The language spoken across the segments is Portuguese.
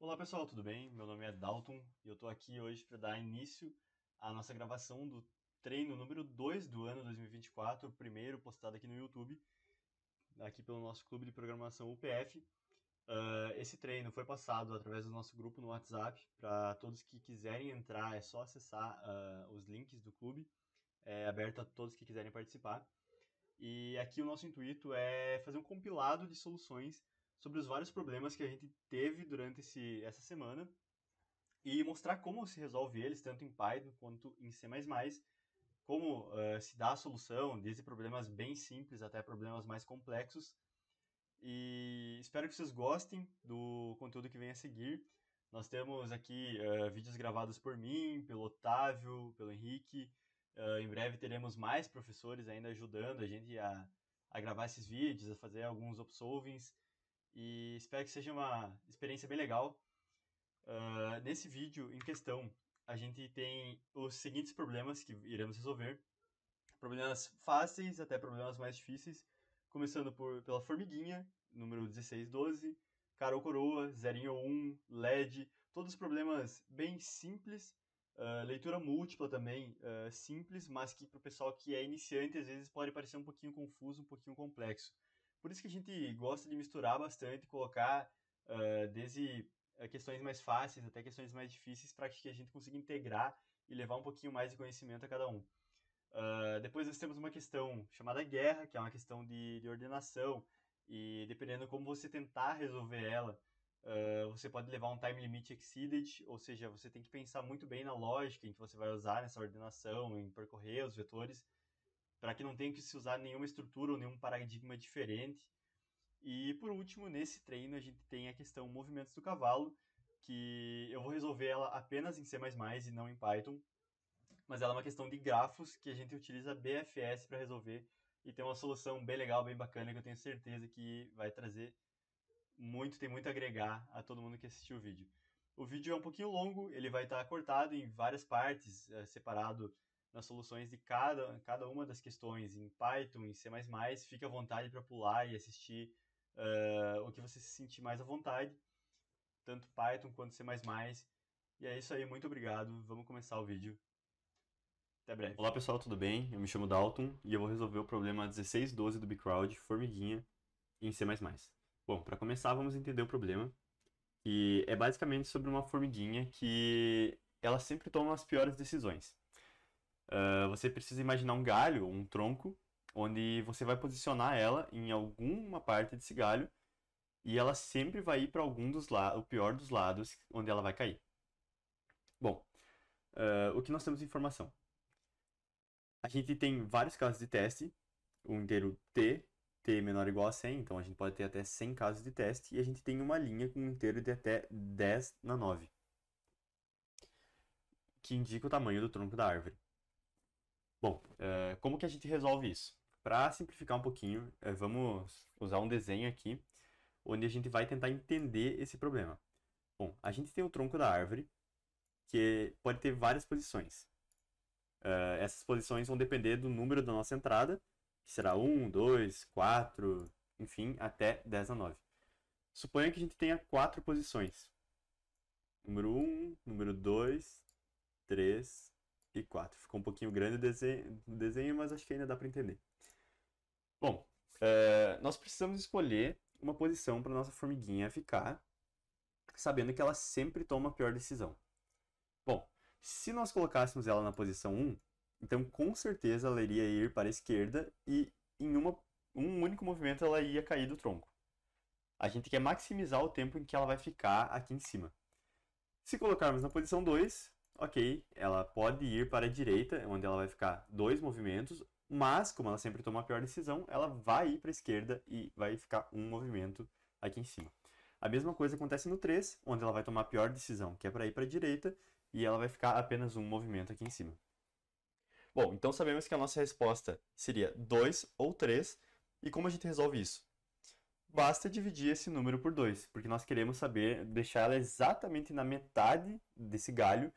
Olá pessoal, tudo bem? Meu nome é Dalton e eu estou aqui hoje para dar início à nossa gravação do treino número 2 do ano 2024, o primeiro postado aqui no YouTube, aqui pelo nosso clube de programação UPF. Esse treino foi passado através do nosso grupo no WhatsApp. Para todos que quiserem entrar, é só acessar os links do clube, é aberto a todos que quiserem participar. E aqui o nosso intuito é fazer um compilado de soluções sobre os vários problemas que a gente teve durante essa semana e mostrar como se resolve eles, tanto em Python quanto em C++, como se dá a solução, desde problemas bem simples até problemas mais complexos. E espero que vocês gostem do conteúdo que vem a seguir. Nós temos aqui vídeos gravados por mim, pelo Otávio, pelo Henrique. Em breve teremos mais professores ainda ajudando a gente a gravar esses vídeos, a fazer alguns upsolvings. E espero que seja uma experiência bem legal. Nesse vídeo em questão, a gente tem os seguintes problemas que iremos resolver. Problemas fáceis até problemas mais difíceis, começando pela formiguinha, número 1612, cara ou coroa, zerinho ou 1, LED, todos problemas bem simples, leitura múltipla também, simples, mas que para o pessoal que é iniciante às vezes pode parecer um pouquinho confuso, um pouquinho complexo. Por isso que a gente gosta de misturar bastante, colocar desde questões mais fáceis até questões mais difíceis para que a gente consiga integrar e levar um pouquinho mais de conhecimento a cada um. Depois nós temos uma questão chamada guerra, que é uma questão de ordenação, e dependendo como você tentar resolver ela, você pode levar um time limit exceeded, ou seja, você tem que pensar muito bem na lógica em que você vai usar nessa ordenação, em percorrer os vetores, para que não tenha que se usar nenhuma estrutura ou nenhum paradigma diferente. E por último, nesse treino a gente tem a questão movimentos do cavalo, que eu vou resolver ela apenas em C++ e não em Python, mas ela é uma questão de grafos que a gente utiliza BFS para resolver e tem uma solução bem legal, bem bacana, que eu tenho certeza que vai trazer muito, tem muito a agregar a todo mundo que assistiu o vídeo. O vídeo é um pouquinho longo, ele vai estar cortado em várias partes, separado nas soluções de cada uma das questões em Python, em C++. Fique à vontade para pular e assistir o que você se sentir mais à vontade, tanto Python quanto C++. E é isso aí, muito obrigado. Vamos começar o vídeo. Até breve. Olá pessoal, tudo bem? Eu me chamo Dalton e eu vou resolver o problema 1612 do Bcrowd, formiguinha, em C++. Bom, para começar vamos entender o problema, que é basicamente sobre uma formiguinha que ela sempre toma as piores decisões. Você precisa imaginar um galho, um tronco, onde você vai posicionar ela em alguma parte desse galho e ela sempre vai ir para algum dos lados, o pior dos lados, onde ela vai cair. Bom, o que nós temos de informação? A gente tem vários casos de teste, o inteiro t menor ou igual a 100, então a gente pode ter até 100 casos de teste, e a gente tem uma linha com um inteiro de até 10 na 9, que indica o tamanho do tronco da árvore. Bom, como que a gente resolve isso? Para simplificar um pouquinho, vamos usar um desenho aqui, onde a gente vai tentar entender esse problema. Bom, a gente tem o tronco da árvore, que pode ter várias posições. Essas posições vão depender do número da nossa entrada, que será 1, 2, 4, enfim, até 10 a 9. Suponha que a gente tenha 4 posições. Número 1, número 2, 3 e 4. Ficou um pouquinho grande o desenho, mas acho que ainda dá para entender. Bom, nós precisamos escolher uma posição para nossa formiguinha ficar, sabendo que ela sempre toma a pior decisão. Bom, se nós colocássemos ela na posição 1, então com certeza ela iria ir para a esquerda e em um único movimento ela ia cair do tronco. A gente quer maximizar o tempo em que ela vai ficar aqui em cima. Se colocarmos na posição 2, ok, ela pode ir para a direita, onde ela vai ficar 2 movimentos, mas como ela sempre toma a pior decisão, ela vai ir para a esquerda e vai ficar um movimento aqui em cima. A mesma coisa acontece no 3, onde ela vai tomar a pior decisão, que é para ir para a direita, e ela vai ficar apenas um movimento aqui em cima. Bom, então sabemos que a nossa resposta seria 2 ou 3, e como a gente resolve isso? Basta dividir esse número por 2, porque nós queremos saber, deixar ela exatamente na metade desse galho,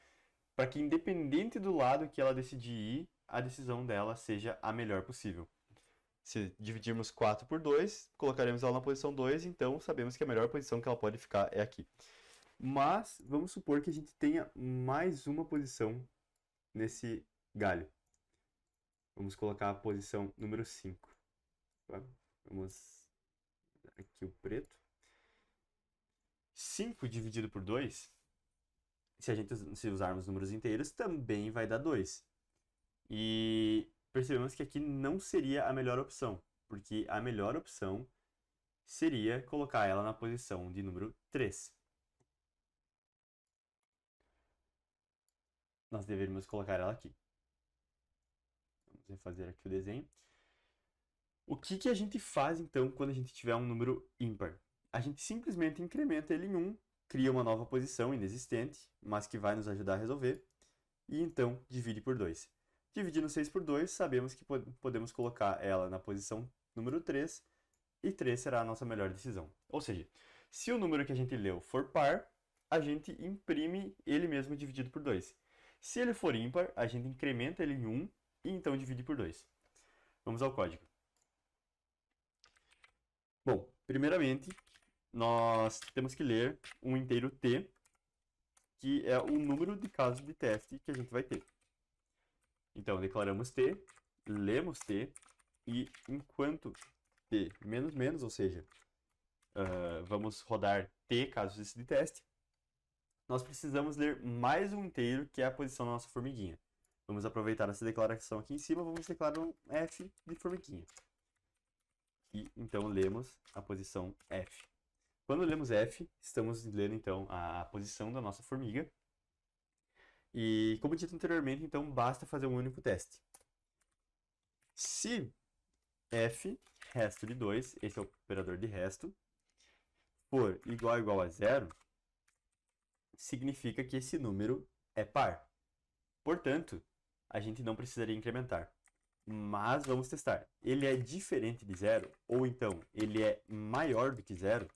para que independente do lado que ela decidir ir, a decisão dela seja a melhor possível. Se dividirmos 4 por 2, colocaremos ela na posição 2, então sabemos que a melhor posição que ela pode ficar é aqui. Mas vamos supor que a gente tenha mais uma posição nesse galho. Vamos colocar a posição número 5. Tá? Vamos dar aqui o preto. 5 dividido por 2, se usarmos números inteiros, também vai dar 2. E percebemos que aqui não seria a melhor opção, porque a melhor opção seria colocar ela na posição de número 3. Nós deveríamos colocar ela aqui. Vamos refazer aqui o desenho. O que a gente faz, então, quando a gente tiver um número ímpar? A gente simplesmente incrementa ele em 1, cria uma nova posição inexistente, mas que vai nos ajudar a resolver, e então divide por 2. Dividindo 6 por 2, sabemos que podemos colocar ela na posição número 3, e 3 será a nossa melhor decisão. Ou seja, se o número que a gente leu for par, a gente imprime ele mesmo dividido por 2. Se ele for ímpar, a gente incrementa ele em 1 e então divide por 2. Vamos ao código. Bom, primeiramente, nós temos que ler um inteiro t, que é o número de casos de teste que a gente vai ter. Então, declaramos t, lemos t, e enquanto t menos menos, ou seja, vamos rodar t casos de teste, nós precisamos ler mais um inteiro, que é a posição da nossa formiguinha. Vamos aproveitar essa declaração aqui em cima, vamos declarar um f de formiguinha. E então lemos a posição f. Quando lemos f, estamos lendo então a posição da nossa formiga. E como dito anteriormente, então basta fazer um único teste. Se f, resto de 2, esse é o operador de resto, for igual a igual a 0, significa que esse número é par. Portanto, a gente não precisaria incrementar. Mas vamos testar. Ele é diferente de 0, ou então ele é maior do que 0,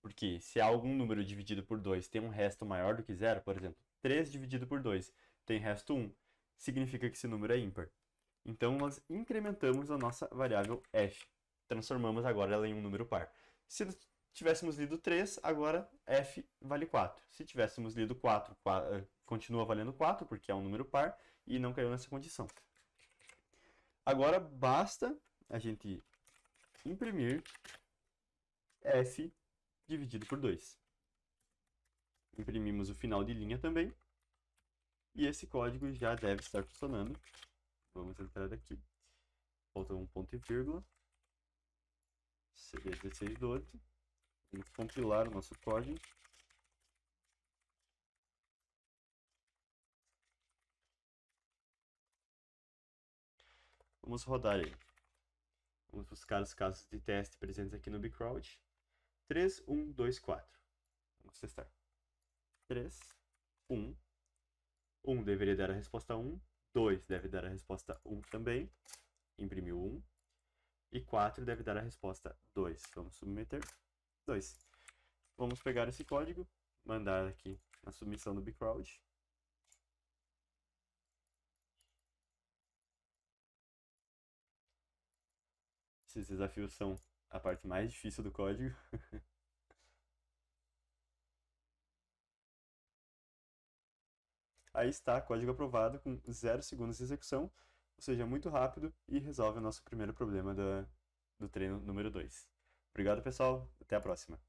porque se algum número dividido por 2 tem um resto maior do que 0, por exemplo, 3 dividido por 2 tem resto 1, significa que esse número é ímpar. Então nós incrementamos a nossa variável f. Transformamos agora ela em um número par. Se tivéssemos lido 3, agora f vale 4. Se tivéssemos lido 4, continua valendo 4, porque é um número par, e não caiu nessa condição. Agora basta a gente imprimir f dividido por 2. Imprimimos o final de linha também. E esse código já deve estar funcionando. Vamos entrar aqui. Falta um ponto e vírgula. Seria 1612. Vamos compilar o nosso código. Vamos rodar ele. Vamos buscar os casos de teste presentes aqui no bcrowd. 3, 1, 2, 4. Vamos testar. 3, 1. 1 deveria dar a resposta 1. 2 deve dar a resposta 1 também. Imprimiu 1. E 4 deve dar a resposta 2. Vamos submeter 2. Vamos pegar esse código, mandar aqui na submissão do bcrowd. Esses desafios são a parte mais difícil do código. Aí está, código aprovado com 0 segundos de execução, ou seja, muito rápido e resolve o nosso primeiro problema do treino número 2. Obrigado, pessoal. Até a próxima.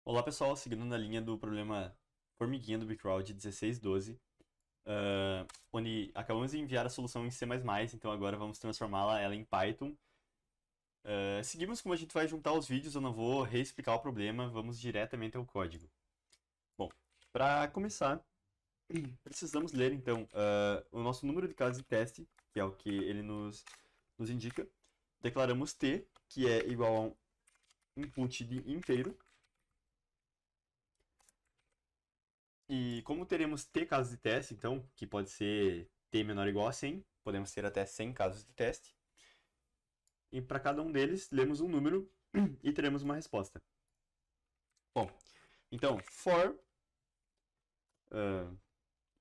Olá, pessoal. Seguindo na linha do problema formiguinha do bcrowd 1612, onde acabamos de enviar a solução em C++, então agora vamos transformá-la ela em Python. Seguimos como a gente vai juntar os vídeos, eu não vou reexplicar o problema, vamos diretamente ao código. Bom, para começar, precisamos ler então o nosso número de casos de teste, que é o que ele nos indica. Declaramos t, que é igual a um input de inteiro. E como teremos t casos de teste, então, que pode ser t menor ou igual a 100, podemos ter até 100 casos de teste. E para cada um deles, lemos um número e teremos uma resposta. Bom, então, for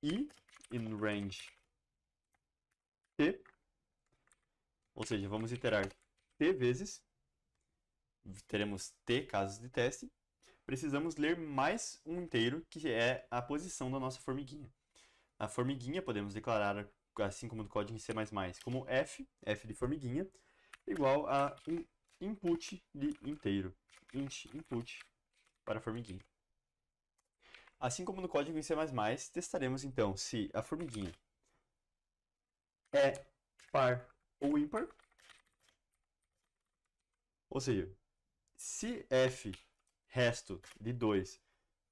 i in range t, ou seja, vamos iterar t vezes, teremos T casos de teste, precisamos ler mais um inteiro, que é a posição da nossa formiguinha. A formiguinha podemos declarar, assim como no código em C++, como f de formiguinha, igual a um input de inteiro, int input para a formiguinha. Assim como no código em C++, testaremos então se a formiguinha é par ou ímpar. Ou seja, se f resto de 2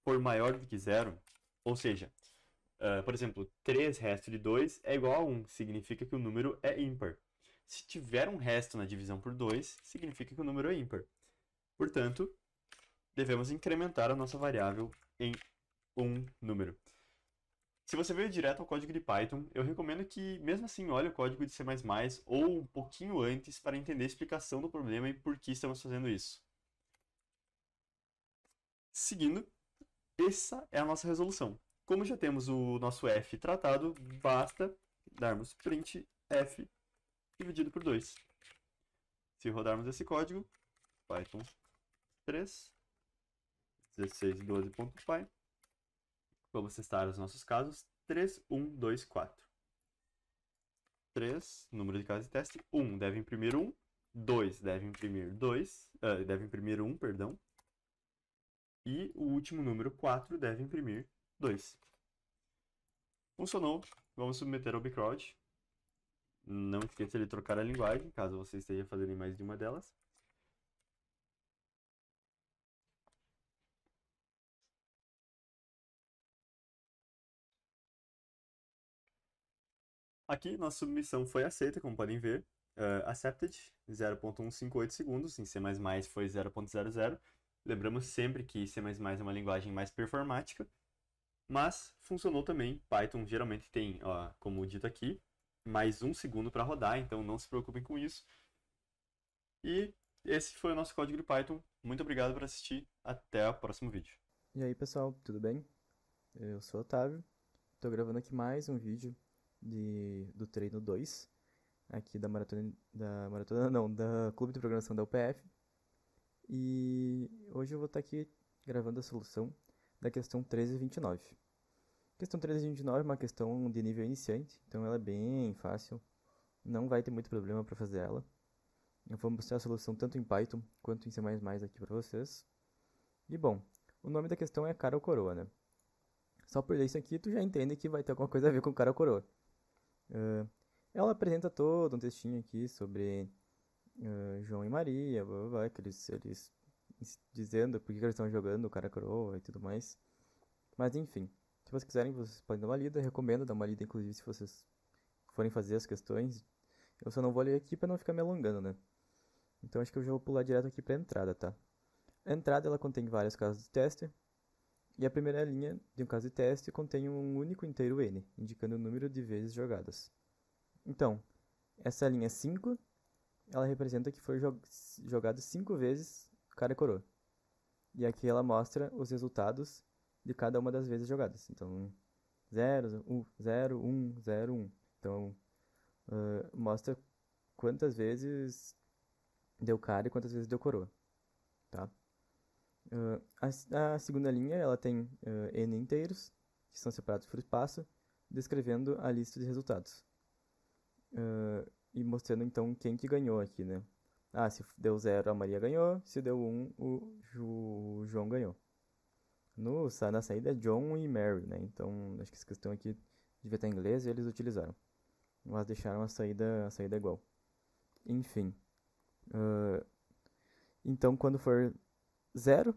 for maior do que 0, ou seja, por exemplo, 3 resto de 2 é igual a 1, significa que o número é ímpar. Se tiver um resto na divisão por 2, significa que o número é ímpar. Portanto, devemos incrementar a nossa variável em um número. Se você veio direto ao código de Python, eu recomendo que, mesmo assim, olhe o código de C++ ou um pouquinho antes para entender a explicação do problema e por que estamos fazendo isso. Seguindo, essa é a nossa resolução. Como já temos o nosso f tratado, basta darmos print f dividido por 2. Se rodarmos esse código, Python 3, 1612.py, vamos testar os nossos casos, 3, 1, 2, 4. 3, número de casos de teste, 1 deve imprimir 1, 2 deve imprimir 1, perdão, e o último número 4 deve imprimir 2. Funcionou, vamos submeter ao bcrowd. Não esqueça de trocar a linguagem, caso você esteja fazendo em mais de uma delas. Aqui, nossa submissão foi aceita, como podem ver. Accepted, 0.158 segundos, em C++ foi 0.00. Lembramos sempre que C++ é uma linguagem mais performática, mas funcionou também. Python geralmente tem, como dito aqui, mais 1 segundo para rodar, então não se preocupem com isso. E esse foi o nosso código de Python. Muito obrigado por assistir. Até o próximo vídeo. E aí pessoal, tudo bem? Eu sou o Otávio, estou gravando aqui mais um vídeo do treino 2, aqui da da Clube de Programação da UPF. E hoje eu vou estar aqui gravando a solução da questão 1329. A questão 1329 é uma questão de nível iniciante, então ela é bem fácil, não vai ter muito problema para fazer ela. Eu vou mostrar a solução tanto em Python quanto em C++ aqui para vocês. E bom, o nome da questão é cara ou coroa, né? Só por ler isso aqui, tu já entende que vai ter alguma coisa a ver com cara ou coroa. Ela apresenta todo um textinho aqui sobre João e Maria, blá, blá, blá, que eles dizendo por que eles estão jogando o cara ou coroa e tudo mais. Mas enfim, se vocês quiserem, vocês podem dar uma lida. Eu recomendo dar uma lida, inclusive, se vocês forem fazer as questões. Eu só não vou ler aqui para não ficar me alongando, né? Então acho que eu já vou pular direto aqui para a entrada, tá? A entrada ela contém vários casos de teste. E a primeira linha de um caso de teste contém um único inteiro n, indicando o número de vezes jogadas. Então, essa linha 5, ela representa que foi jogado 5 vezes cara e coroa. E aqui ela mostra os resultados de cada uma das vezes jogadas. Então, 0, 1, 0, 1, 0, 1. Então, mostra quantas vezes deu cara e quantas vezes deu coroa. Tá? A segunda linha ela tem n inteiros, que são separados por espaço, descrevendo a lista de resultados. E mostrando então quem que ganhou aqui, né? Se deu 0 a Maria ganhou, se deu 1 o João ganhou. Na saída é John e Mary, né? Então acho que essa questão aqui devia estar em inglês e eles utilizaram. Mas deixaram a saída igual. Enfim. Então quando for 0,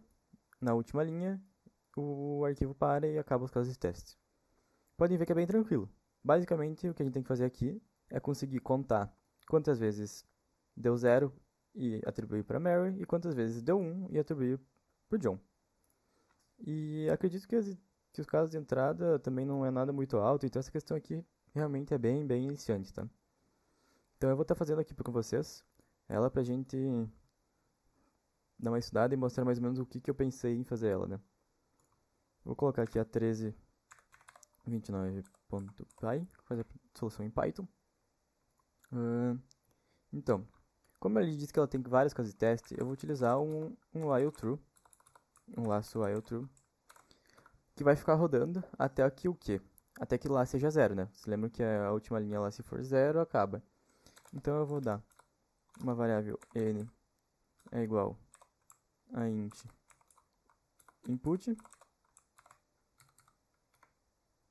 na última linha, o arquivo para e acaba os casos de teste. Podem ver que é bem tranquilo. Basicamente, o que a gente tem que fazer aqui é conseguir contar quantas vezes deu 0 e atribuir para Mary e quantas vezes deu 1 e atribuir para John. E acredito que os casos de entrada também não é nada muito alto, então essa questão aqui realmente é bem iniciante, tá? Então eu vou estar fazendo aqui com vocês ela pra gente dar uma estudada e mostrar mais ou menos o que eu pensei em fazer ela, né? Vou colocar aqui a 1329.py, fazer a solução em Python. Então, Como ele diz que ela tem vários casos de teste, eu vou utilizar um while true, um laço while true, que vai ficar rodando até que o quê? Até que lá seja 0, né? Você lembra que a última linha lá, se for 0, acaba. Então eu vou dar uma variável n é igual a int input.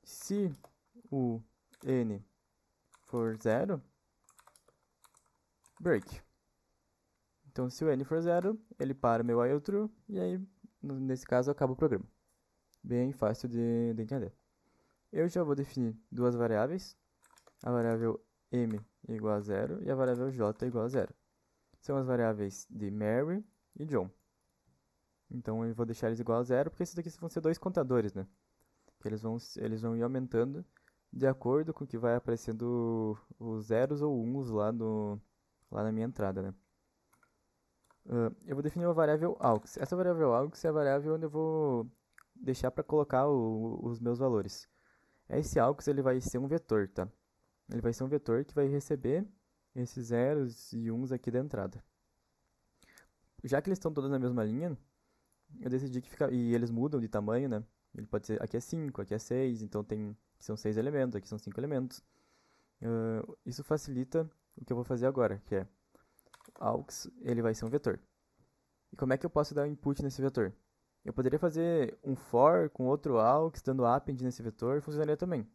Se o n for 0, break. Então, se o n for 0, ele para o meu while true, e aí, nesse caso, acaba o programa. Bem fácil de entender. Eu já vou definir duas variáveis, a variável m igual a 0 e a variável j igual a 0. São as variáveis de Mary e John. Então, eu vou deixar eles igual a 0, porque esses daqui vão ser dois contadores, né? Que eles vão ir aumentando de acordo com o que vai aparecendo os zeros ou uns lá na minha entrada, né? Eu vou definir uma variável aux. Essa variável aux é a variável onde eu vou deixar para colocar os meus valores. Esse aux ele vai ser um vetor, tá? Ele vai ser um vetor que vai receber esses zeros e uns aqui da entrada. Já que eles estão todos na mesma linha, eu decidi que e eles mudam de tamanho, né? Ele pode ser, aqui é 5, aqui é 6, então são 6 elementos, aqui são 5 elementos. Isso facilita o que eu vou fazer agora, que é aux, ele vai ser um vetor. E como é que eu posso dar input nesse vetor? Eu poderia fazer um for com outro aux, dando append nesse vetor, funcionaria também.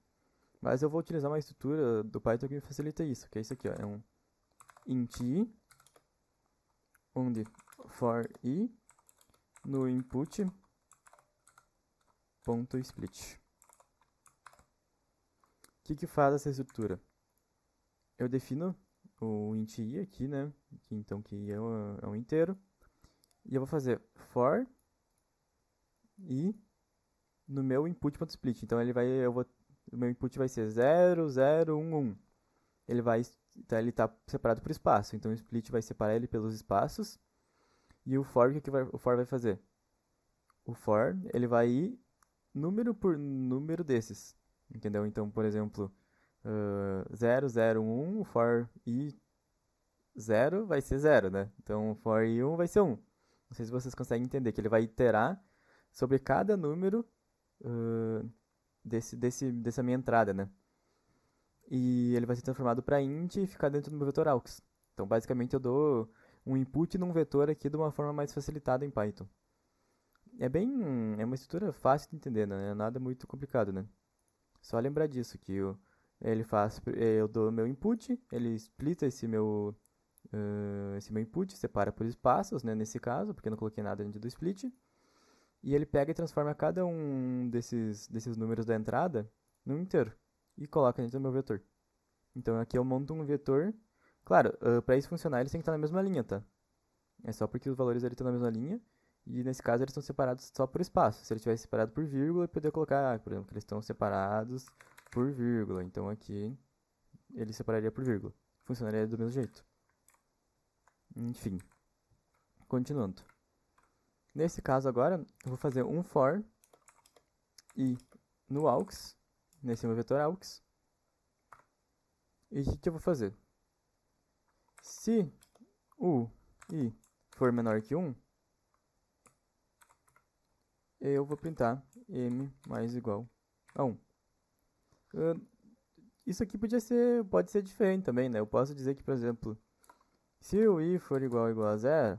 Mas eu vou utilizar uma estrutura do Python que me facilita isso, que é isso aqui, ó, é um int i, onde for i no input ponto split. O que faz essa estrutura? Eu defino o int i aqui, né? Então que i é um inteiro. E eu vou fazer for i no meu input.split. Então o meu input vai ser 0, 0, 1, 1. Ele tá separado por espaço. Então o split vai separar ele pelos espaços. E o for, o que o for vai fazer? O for, ele vai ir número por número desses. Entendeu? Então, por exemplo, 0, 0, 1, o for i 0 vai ser 0, né? Então, o for i 1 vai ser 1. Não sei se vocês conseguem entender que ele vai iterar sobre cada número dessa minha entrada, né? E ele vai ser transformado para int e ficar dentro do meu vetor aux. Então, basicamente, eu dou um input num vetor aqui de uma forma mais facilitada em Python. É uma estrutura fácil de entender, né? Não é nada muito complicado, né? Só lembrar disso, que eu dou meu input, ele splita esse meu input, separa por espaços, né, nesse caso, porque eu não coloquei nada dentro do split, e ele pega e transforma cada um desses números da entrada num inteiro, e coloca dentro do meu vetor. Então aqui eu monto um vetor, claro, para isso funcionar eles têm que estar na mesma linha, tá? É só porque os valores ali estão na mesma linha, e nesse caso eles estão separados só por espaço. Se ele tivesse separado por vírgula, eu poderia colocar, por exemplo, que eles estão separados por vírgula. Então aqui ele separaria por vírgula. Funcionaria do mesmo jeito. Enfim, continuando. Nesse caso agora, eu vou fazer um for i no aux, nesse meu vetor aux. E o que eu vou fazer? Se o i for menor que 1, eu vou printar m mais igual a 1. Isso aqui pode ser diferente também, né? Eu posso dizer que, por exemplo, se o i for igual a 0,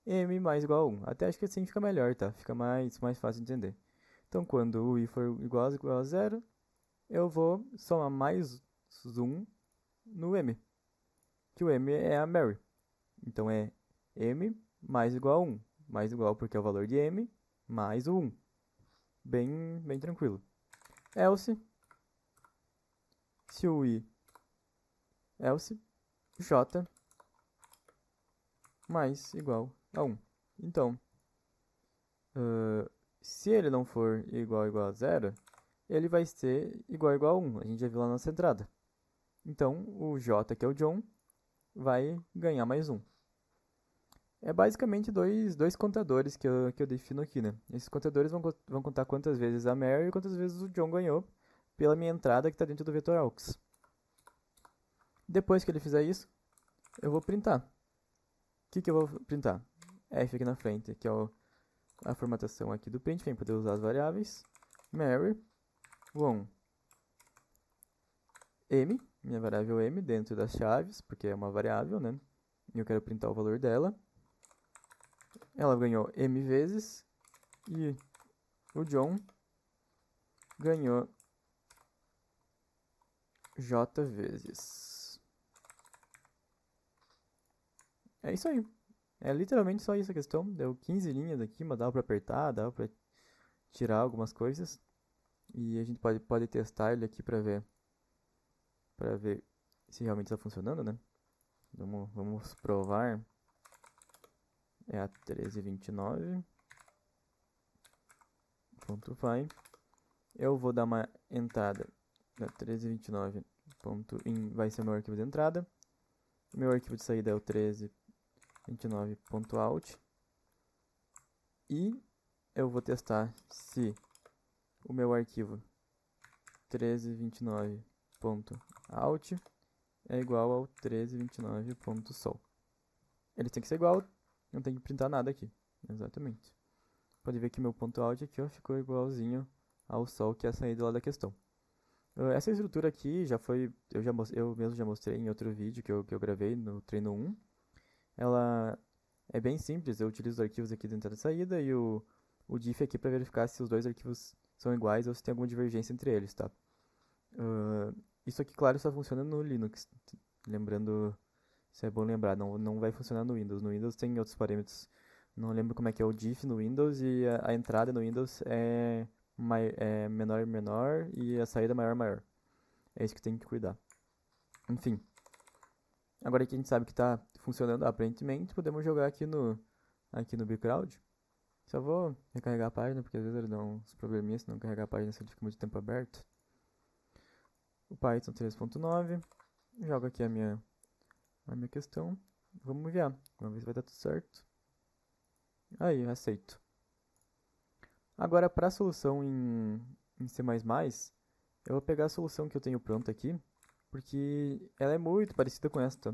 m mais igual a 1. Até acho que assim fica melhor, tá? Fica mais fácil de entender. Então, quando o i for igual a 0, eu vou somar mais 1 no m. Que o m é a Mary. Então, é m mais igual a 1. Mais igual porque é o valor de m mais o 1. Bem tranquilo. Else, se o i, else, j mais igual a 1. Então, se ele não for igual a 0, ele vai ser igual a 1. A gente já viu lá na nossa entrada. Então, o j, que é o John, vai ganhar mais 1. É basicamente dois contadores que eu defino aqui, né? Esses contadores vão contar quantas vezes a Mary e quantas vezes o John ganhou pela minha entrada que está dentro do vetor aux. Depois que ele fizer isso, eu vou printar. O que eu vou printar? F aqui na frente, que é a formatação aqui do print, para poder usar as variáveis. Mary, won, m, minha variável m, dentro das chaves, porque é uma variável, né? E eu quero printar o valor dela. Ela ganhou m vezes e o John ganhou j vezes. É isso aí. É literalmente só isso a questão. Deu 15 linhas aqui, mas dava pra apertar, dava pra tirar algumas coisas. E a gente pode testar ele aqui pra ver se realmente está funcionando, né? Vamos provar. É a 1329.vai. Eu vou dar uma entrada da 1329.in, vai ser o meu arquivo de entrada. Meu arquivo de saída é o 1329.out. E eu vou testar se o meu arquivo 1329.out é igual ao 1329.sol. Ele tem que ser igual, não tem que printar nada aqui. Exatamente. Pode ver que meu ponto .out aqui ó, ficou igualzinho ao sol, que é a saída lá da questão. Essa estrutura aqui já foi, eu mesmo já mostrei em outro vídeo que eu gravei no treino 1. Ela é bem simples, eu utilizo os arquivos aqui de entrada e saída e o diff aqui para verificar se os dois arquivos são iguais ou se tem alguma divergência entre eles, tá? Isso aqui, claro, só funciona no Linux. Lembrando, isso é bom lembrar, não vai funcionar no Windows. No Windows tem outros parâmetros. Não lembro como é que é o diff no Windows e a entrada no Windows é menor menor e a saída maior maior. É isso que tem que cuidar. Enfim. Agora que a gente sabe que está funcionando aparentemente, podemos jogar aqui no Bcrowd. Só vou recarregar a página, porque às vezes ele dá uns probleminhas se não carregar a página se ele fica muito tempo aberto. O Python 3.9. Jogo aqui a minha questão. Vamos enviar. Vamos ver se vai dar tudo certo. Aí, aceito. Agora, para a solução em C++, eu vou pegar a solução que eu tenho pronta aqui, porque ela é muito parecida com esta.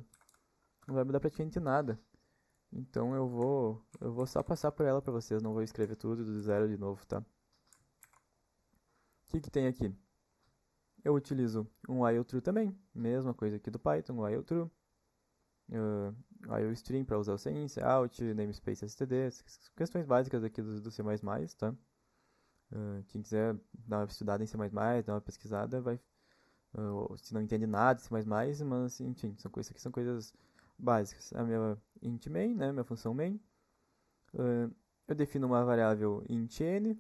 Não vai mudar praticamente nada. Então eu vou só passar por ela para vocês, não vou escrever tudo do zero de novo, tá? O que tem aqui? Eu utilizo um while true também, mesma coisa aqui do Python, while true. While string para usar o sem, out, namespace std, questões básicas aqui do C++, tá? Quem quiser dar uma estudada em C++, dar uma pesquisada, vai, se não entende nada de C++, mas enfim, isso aqui são coisas básicas. A minha int main, né, minha função main. Eu defino uma variável int n,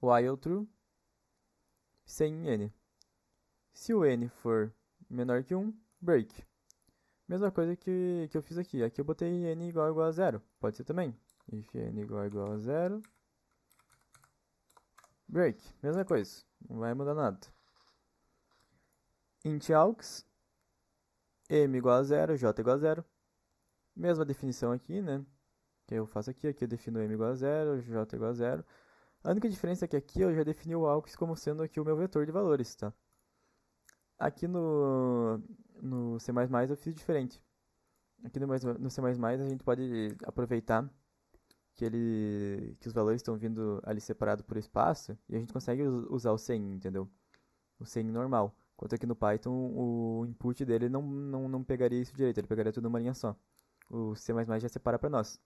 while true, sem n. Se o n for menor que 1, break. Mesma coisa que eu fiz aqui. Aqui eu botei n igual a 0. Pode ser também. If n igual a 0, break. Mesma coisa. Não vai mudar nada. Int aux, m igual a 0, j igual a 0. Mesma definição aqui, né? Que eu faço aqui. Aqui eu defino m igual a 0, j igual a 0. A única diferença é que aqui eu já defini o aux como sendo aqui o meu vetor de valores, tá? Aqui no C++ eu fiz diferente. Aqui no C++ a gente pode aproveitar que os valores estão vindo ali separado por espaço e a gente consegue usar o sem, entendeu? O sem normal. Enquanto aqui no Python o input dele não pegaria isso direito, ele pegaria tudo numa linha só. O C++ já separa para nós.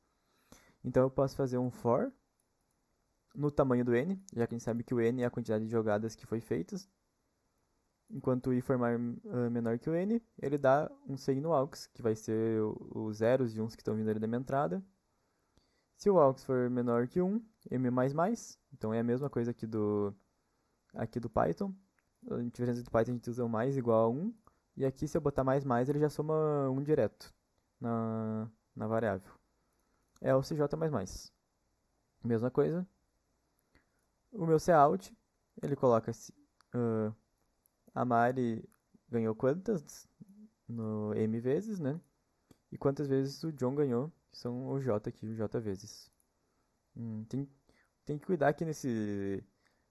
Então eu posso fazer um for no tamanho do n, já que a gente sabe que o n é a quantidade de jogadas que foi feitas. Enquanto o i for menor que o n, ele dá um sem no aux, que vai ser os zeros e uns que estão vindo ali da minha entrada. Se o aux for menor que 1, m++, então é a mesma coisa aqui do Python. A diferença do Python a gente usa o mais igual a 1, e aqui se eu botar mais, ele já soma 1 direto na variável. É o cj++. Mesma coisa. O meu cout, ele coloca a Mari ganhou quantas no m vezes, né? E quantas vezes o John ganhou, que são o j aqui, o j vezes. Tem que cuidar aqui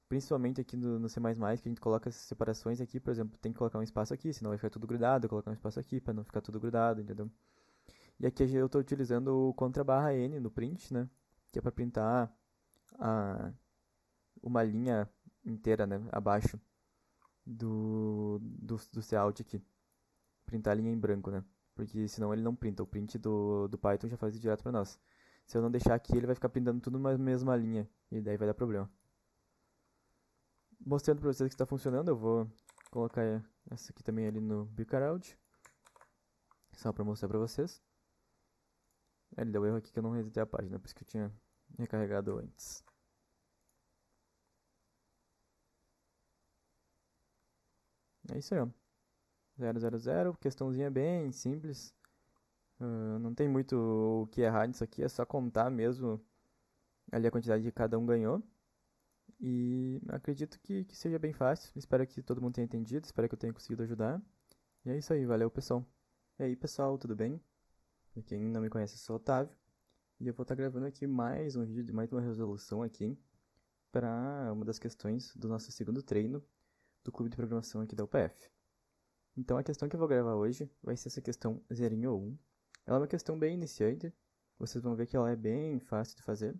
principalmente aqui no C++, que a gente coloca essas separações aqui, por exemplo, tem que colocar um espaço aqui, senão vai ficar tudo grudado, colocar um espaço aqui para não ficar tudo grudado, entendeu? E aqui eu estou utilizando o _n no print, né? Que é para printar uma linha inteira, né? Abaixo do cout aqui. Printar a linha em branco, né? Porque senão ele não printa. O print do Python já faz isso direto para nós. Se eu não deixar aqui, ele vai ficar printando tudo na mesma linha. E daí vai dar problema. Mostrando para vocês que está funcionando, eu vou colocar essa aqui também ali no Bcrowd. Só para mostrar para vocês. Ele deu erro aqui que eu não resetei a página, por isso que eu tinha recarregado antes. É isso aí, ó. 000, questãozinha bem simples. Não tem muito o que errar nisso aqui, é só contar mesmo ali a quantidade que cada um ganhou. E acredito que seja bem fácil. Espero que todo mundo tenha entendido, espero que eu tenha conseguido ajudar. E é isso aí, valeu pessoal. E aí pessoal, tudo bem? Pra quem não me conhece, eu sou o Otávio. E eu vou estar gravando aqui mais um vídeo, mais uma resolução aqui para uma das questões do nosso segundo treino do Clube de Programação aqui da UPF. Então a questão que eu vou gravar hoje vai ser essa questão 0 ou 1. Ela é uma questão bem iniciante, vocês vão ver que ela é bem fácil de fazer.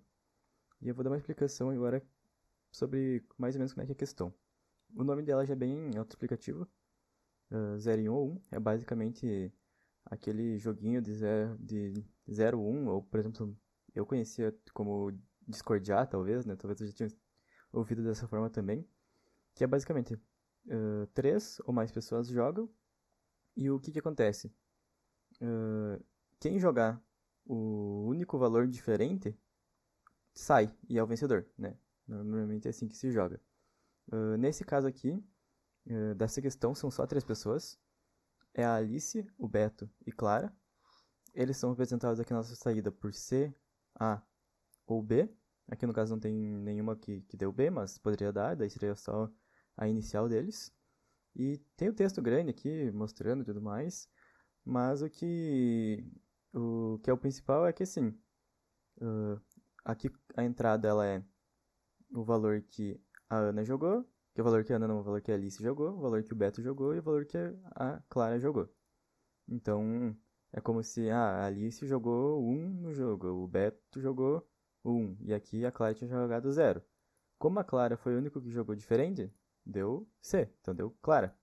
E eu vou dar uma explicação agora sobre mais ou menos como é que é a questão. O nome dela já é bem autoexplicativo. 0 ou 1 é basicamente aquele joguinho de 0, 1, ou por exemplo, eu conhecia como Discordiar, talvez, né? Talvez eu já tinha ouvido dessa forma também. Que é basicamente 3 ou mais pessoas jogam. E o que acontece? Quem jogar o único valor diferente sai e é o vencedor, né? Normalmente é assim que se joga. Nesse caso aqui, dessa questão, são só 3 pessoas. É a Alice, o Beto e Clara. Eles são representados aqui na nossa saída por C, A ou B. Aqui no caso não tem nenhuma que deu B, mas poderia dar, daí seria só a inicial deles. E tem o texto grande aqui, mostrando e tudo mais. Mas o que é o principal é que assim, aqui a entrada ela é o valor que a Ana jogou, que é o valor que a Ana não, o valor que a Alice jogou, o valor que o Beto jogou e o valor que a Clara jogou. Então, é como se a Alice jogou 1 no jogo, o Beto jogou 1, e aqui a Clara tinha jogado 0. Como a Clara foi o único que jogou diferente, deu C, então deu Clara.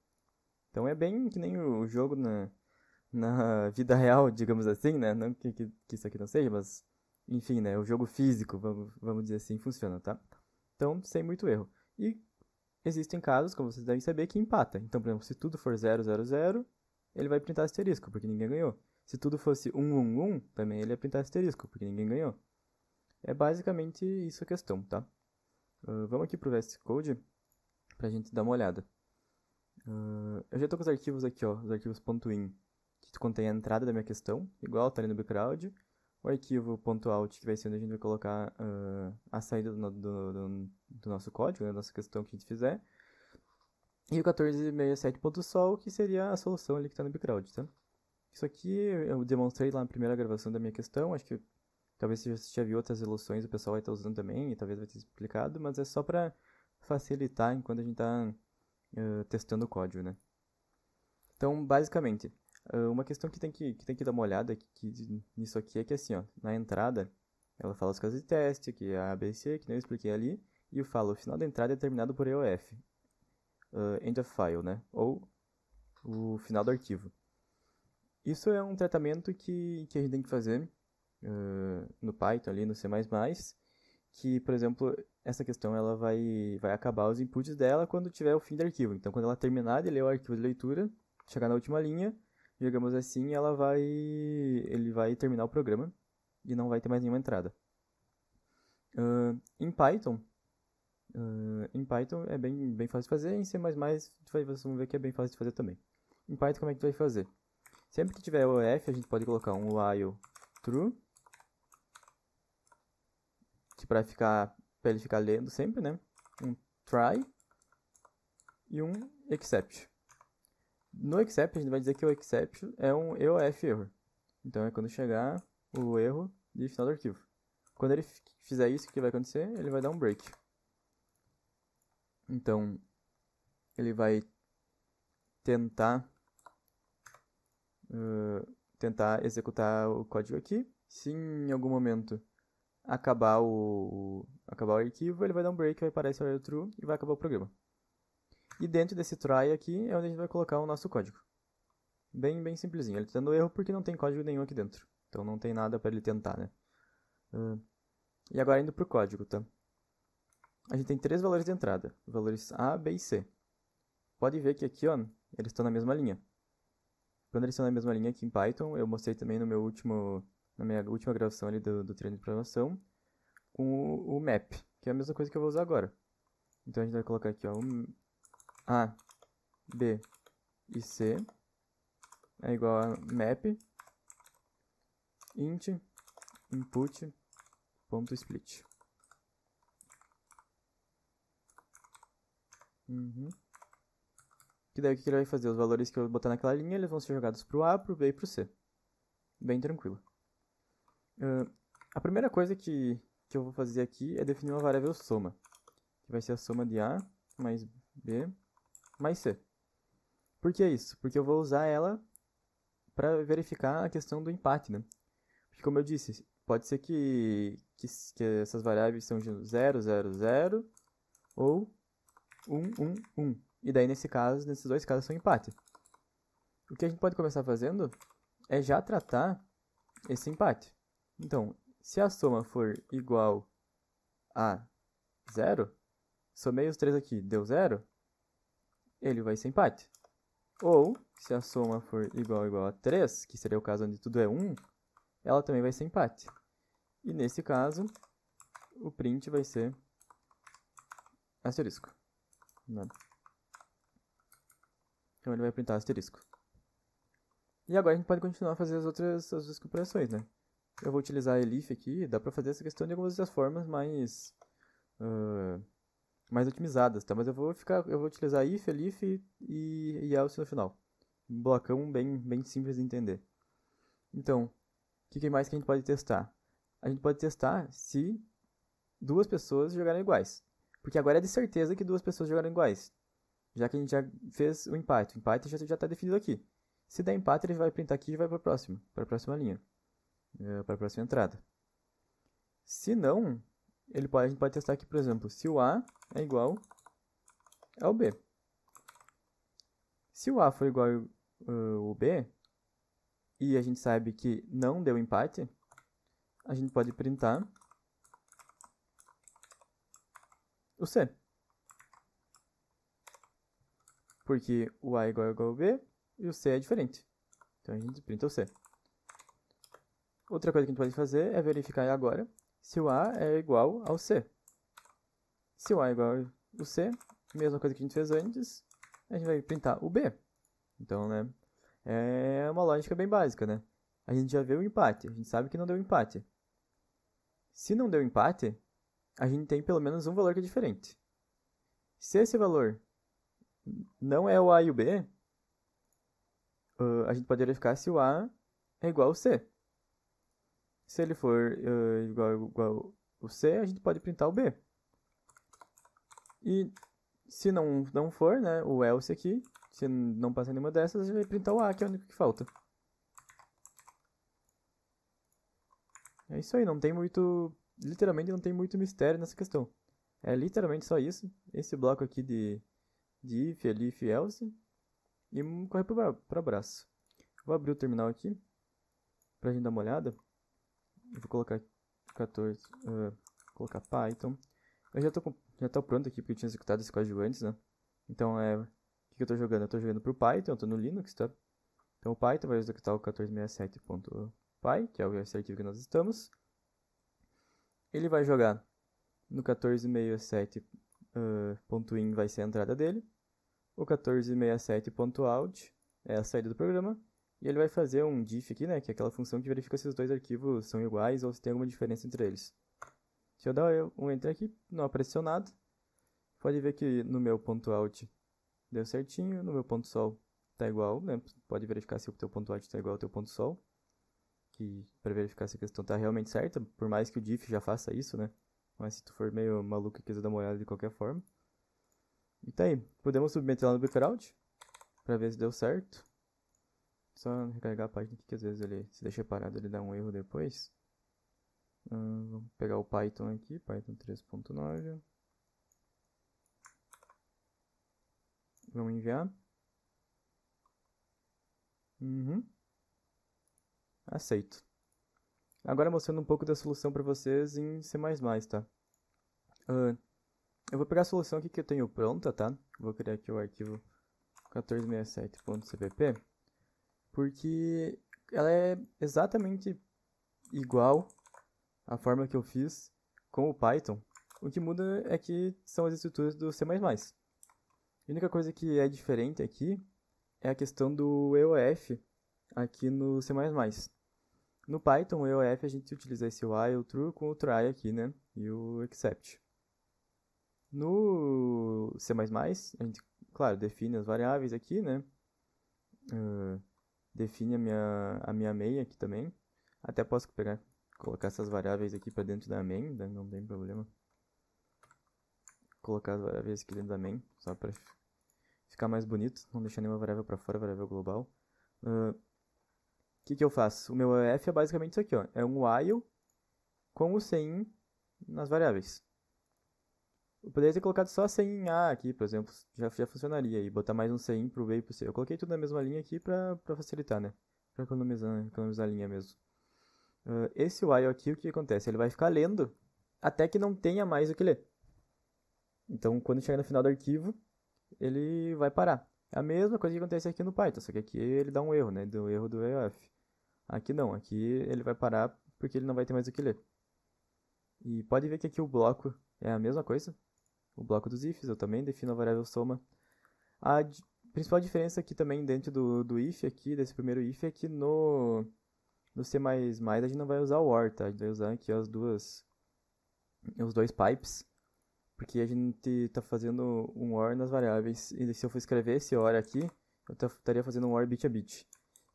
Então é bem que nem o jogo na vida real, digamos assim, né? Não que isso aqui não seja, mas enfim, né? O jogo físico, vamos dizer assim, funciona, tá? Então, sem muito erro. E existem casos, como vocês devem saber, que empata. Então, por exemplo, se tudo for 0, 0, 0, ele vai printar asterisco, porque ninguém ganhou. Se tudo fosse 1, 1, 1, também ele ia printar asterisco, porque ninguém ganhou. É basicamente isso a questão, tá? Vamos aqui pro VS Code pra gente dar uma olhada. Eu já estou com os arquivos aqui, ó, os arquivos .in, que contém a entrada da minha questão, igual tá ali no Bcrowd. O arquivo .out, que vai ser onde a gente vai colocar a saída do nosso código, né, da nossa questão que a gente fizer. E o 1467.sol, que seria a solução ali que está no Bcrowd, tá? Isso aqui eu demonstrei lá na primeira gravação da minha questão, acho que talvez se você já viu outras resoluções, o pessoal vai estar usando também, e talvez vai ter explicado, mas é só para facilitar enquanto a gente está testando o código, né? Então, basicamente, uma questão que tem que dar uma olhada nisso aqui é que assim, ó, na entrada, ela fala os casos de teste, que é a ABC, que nem eu expliquei ali, e eu falo, o final da entrada é terminado por EOF, end of file, né? Ou o final do arquivo. Isso é um tratamento que a gente tem que fazer no Python, ali no C++, que, por exemplo, essa questão ela vai acabar os inputs dela quando tiver o fim do arquivo. Então, quando ela terminar de ler o arquivo de leitura, chegar na última linha, digamos assim, ele vai terminar o programa e não vai ter mais nenhuma entrada. Em Python é bem fácil de fazer, em C++ vocês vão ver que é bem fácil de fazer também. Em Python, como é que tu vai fazer? Sempre que tiver OF, a gente pode colocar um while true, que para ele ficar lendo sempre, né? Um try e um except. No except, a gente vai dizer que o except é um EOF error. Então, é quando chegar o erro de final do arquivo. Quando ele fizer isso, o que vai acontecer? Ele vai dar um break. Então, ele vai tentar executar o código aqui. Se em algum momento acabar o arquivo, ele vai dar um break, vai parar esse while true e vai acabar o programa. E dentro desse try aqui é onde a gente vai colocar o nosso código. Bem simplesinho. Ele está dando erro porque não tem código nenhum aqui dentro. Então não tem nada para ele tentar, né? E agora indo para o código, tá? A gente tem 3 valores de entrada. Valores A, B e C. Pode ver que aqui, ó, eles estão na mesma linha. Quando eles estão na mesma linha aqui em Python, eu mostrei também na minha última gravação ali do treino de programação, com o map, que é a mesma coisa que eu vou usar agora. Então a gente vai colocar aqui, ó, A, B e C é igual a map int input.split. Que daí o que ele vai fazer? Os valores que eu botar naquela linha, eles vão ser jogados pro A, pro B e pro C. Bem tranquilo. A primeira coisa que eu vou fazer aqui é definir uma variável soma, que vai ser a soma de A mais B mais C. Por que isso? Porque eu vou usar ela para verificar a questão do empate, né? Porque como eu disse, pode ser que essas variáveis são 0, 0, 0 ou 1, 1, 1. E daí, nesses dois casos, são empate. O que a gente pode começar fazendo é já tratar esse empate. Então, se a soma for igual a 0, somei os 3 aqui, deu 0, ele vai ser empate. Ou, se a soma for igual a 3, que seria o caso onde tudo é 1, ela também vai ser empate. E nesse caso, o print vai ser asterisco. Né? Então ele vai printar asterisco. E agora a gente pode continuar a fazer as outras operações, né? Eu vou utilizar elif aqui, dá pra fazer essa questão de algumas outras formas mais otimizadas, tá? Mas eu vou utilizar if, elif e else no final. Um blocão bem simples de entender. Então, o que mais que a gente pode testar? A gente pode testar se 2 pessoas jogarem iguais. Porque agora é de certeza que 2 pessoas jogaram iguais. Já que a gente já fez o empate. O empate já está definido aqui. Se der empate, ele vai printar aqui e vai para a próxima linha. Para a próxima entrada. Se não, a gente pode testar aqui, por exemplo, se o A é igual ao B. Se o A for igual ao B, e a gente sabe que não deu empate, a gente pode printar o C. Porque o A é igual ao B e o C é diferente. Então a gente printa o C. Outra coisa que a gente pode fazer é verificar agora se o A é igual ao C. Se o A é igual ao C, mesma coisa que a gente fez antes, a gente vai printar o B. Então, né, é uma lógica bem básica, né? A gente já viu o empate, a gente sabe que não deu empate. Se não deu empate, a gente tem pelo menos um valor que é diferente. Se esse valor não é o A e o B, a gente pode verificar se o A é igual ao C. Se ele for igual ao C, a gente pode printar o B. E se não for, né, o else aqui, se não passar nenhuma dessas, a gente vai printar o A, que é o único que falta. É isso aí, não tem muito... Literalmente não tem muito mistério nessa questão. É literalmente só isso. Esse bloco aqui de if, elif, else. E correr para abraço. Vou abrir o terminal aqui pra gente dar uma olhada. Eu vou colocar 14, colocar Python. Eu já tô pronto aqui porque eu tinha executado esse código antes, né? Então o que eu tô jogando? Eu tô jogando pro Python, eu tô no Linux, tá? Então o Python vai executar o 1467.py, que é esse arquivo que nós estamos. Ele vai jogar no 1467.in vai ser a entrada dele. O 1467.out é a saída do programa. E ele vai fazer um diff aqui, né, que é aquela função que verifica se os dois arquivos são iguais ou se tem alguma diferença entre eles. Se eu dar um enter aqui, não apareceu nada. Pode ver que no meu .out deu certinho, no meu .sol está igual, né? Pode verificar se o teu .out está igual ao teu .sol, que para verificar se a questão está realmente certa, por mais que o diff já faça isso, né? Mas se tu for meio maluco e quiser dar uma olhada de qualquer forma. E tá aí. Podemos submeter lá no background pra ver se deu certo. Só recarregar a página aqui, que às vezes ele se deixa parado, ele dá um erro depois. Vamos pegar o Python aqui, Python 3.9. Vamos enviar. Aceito. Agora mostrando um pouco da solução para vocês em C++, tá? Eu vou pegar a solução aqui que eu tenho pronta, tá? Vou criar aqui o arquivo 1467.cpp, porque ela é exatamente igual à forma que eu fiz com o Python. O que muda é que são as estruturas do C++. A única coisa que é diferente aqui é a questão do EOF aqui no C++. No Python, o EOF, a gente utiliza esse while, true com o try aqui, né? E o except. No C++, a gente, claro, define as variáveis aqui, né? Define a minha main aqui também. Até posso colocar essas variáveis aqui para dentro da main, né? Não tem problema. Colocar as variáveis aqui dentro da main, só para ficar mais bonito, não deixar nenhuma variável para fora, variável global. O que eu faço? O meu EOF é basicamente isso aqui, ó. É um while com o sem nas variáveis. Eu poderia ter colocado só sem em A aqui, por exemplo, já funcionaria. E botar mais um sem pro B e pro C. Eu coloquei tudo na mesma linha aqui pra facilitar, né? Pra economizar a linha mesmo. Esse while aqui, o que acontece? Ele vai ficar lendo até que não tenha mais o que ler. Então, quando chegar no final do arquivo, ele vai parar. É a mesma coisa que acontece aqui no Python, só que aqui ele dá um erro, né? Do erro do EOF. Aqui não, aqui ele vai parar porque ele não vai ter mais o que ler. E pode ver que aqui o bloco é a mesma coisa. O bloco dos ifs, eu também defino a variável soma. A principal diferença aqui também dentro do if aqui, desse primeiro if, é que no C++ a gente não vai usar o OR, tá? A gente vai usar aqui os dois pipes, porque a gente está fazendo um OR nas variáveis, e se eu for escrever esse OR aqui, eu estaria fazendo um OR bit a bit.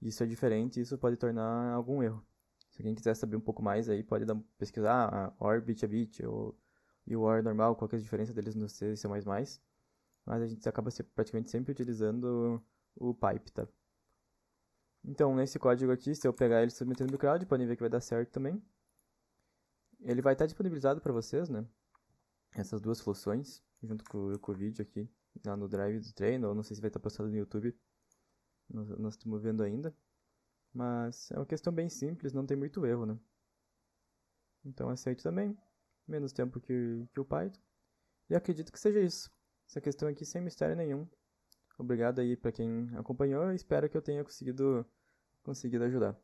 Isso é diferente, isso pode tornar algum erro. Se alguém quiser saber um pouco mais aí, pode pesquisar OR bit a bit e o OR normal, qual que é a diferença deles no C e C++. Mas a gente acaba praticamente sempre utilizando o pipe, tá? Então, nesse código aqui, se eu pegar ele e submeter no Crowd, podem ver que vai dar certo também. Ele vai estar disponibilizado para vocês, né? Essas duas soluções, junto com o vídeo aqui, lá no Drive do treino, ou não sei se vai estar postado no YouTube. Nós estamos vendo ainda. Mas é uma questão bem simples, não tem muito erro, né? Então aceito também. Menos tempo que o Python. E acredito que seja isso. Essa questão aqui sem mistério nenhum. Obrigado aí para quem acompanhou. Espero que eu tenha conseguido ajudar.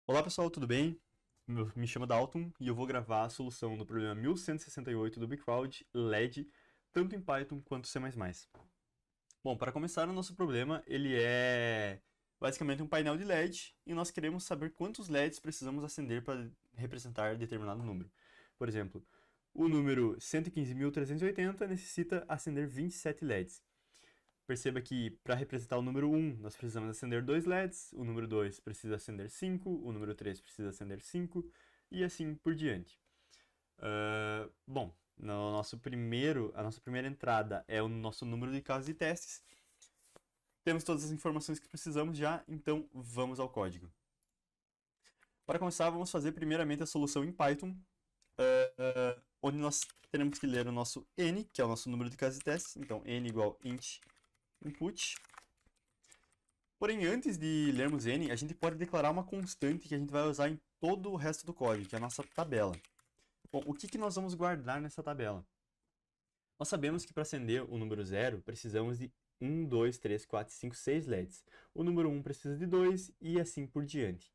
Olá pessoal, tudo bem? Me chamo Dalton e eu vou gravar a solução do problema 1168 do Bcrowd LED, tanto em Python quanto C++. Bom, para começar, o nosso problema ele é basicamente um painel de LED e nós queremos saber quantos LEDs precisamos acender para representar determinado número. Por exemplo, o número 115.380 necessita acender 27 LEDs. Perceba que para representar o número 1, nós precisamos acender 2 LEDs, o número 2 precisa acender 5, o número 3 precisa acender 5 e assim por diante. Bom, a nossa primeira entrada é o nosso número de casos de testes. Temos todas as informações que precisamos já, então vamos ao código. Para começar, vamos fazer primeiramente a solução em Python, onde nós teremos que ler o nosso n, que é o nosso número de casos de testes. Então, n igual int input. Porém, antes de lermos n, a gente pode declarar uma constante que a gente vai usar em todo o resto do código, que é a nossa tabela. Bom, o que nós vamos guardar nessa tabela? Nós sabemos que para acender o número 0, precisamos de 1, 2, 3, 4, 5, 6 LEDs. O número 1 precisa de 2 e assim por diante.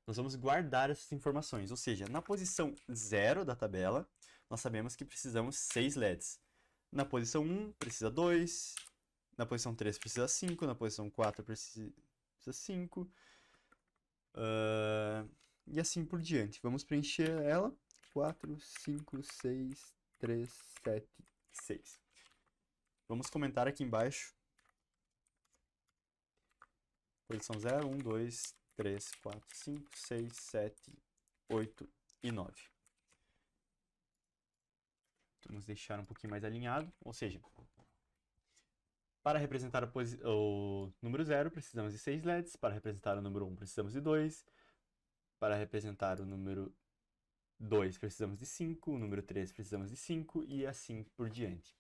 Nós vamos guardar essas informações, ou seja, na posição 0 da tabela, nós sabemos que precisamos 6 LEDs. Na posição 1 precisa 2, na posição 3 precisa 5, na posição 4 precisa 5, e assim por diante. Vamos preencher ela. 4, 5, 6, 3, 7, 6. Vamos comentar aqui embaixo. Posição 0, 1, 2, 3, 4, 5, 6, 7, 8 e 9. Vamos deixar um pouquinho mais alinhado, ou seja, Para representar o número 0, precisamos de 6 LEDs. Para representar o número 1, precisamos de 2. Para representar o número 2, precisamos de 5. O número 3, precisamos de 5. E assim por diante.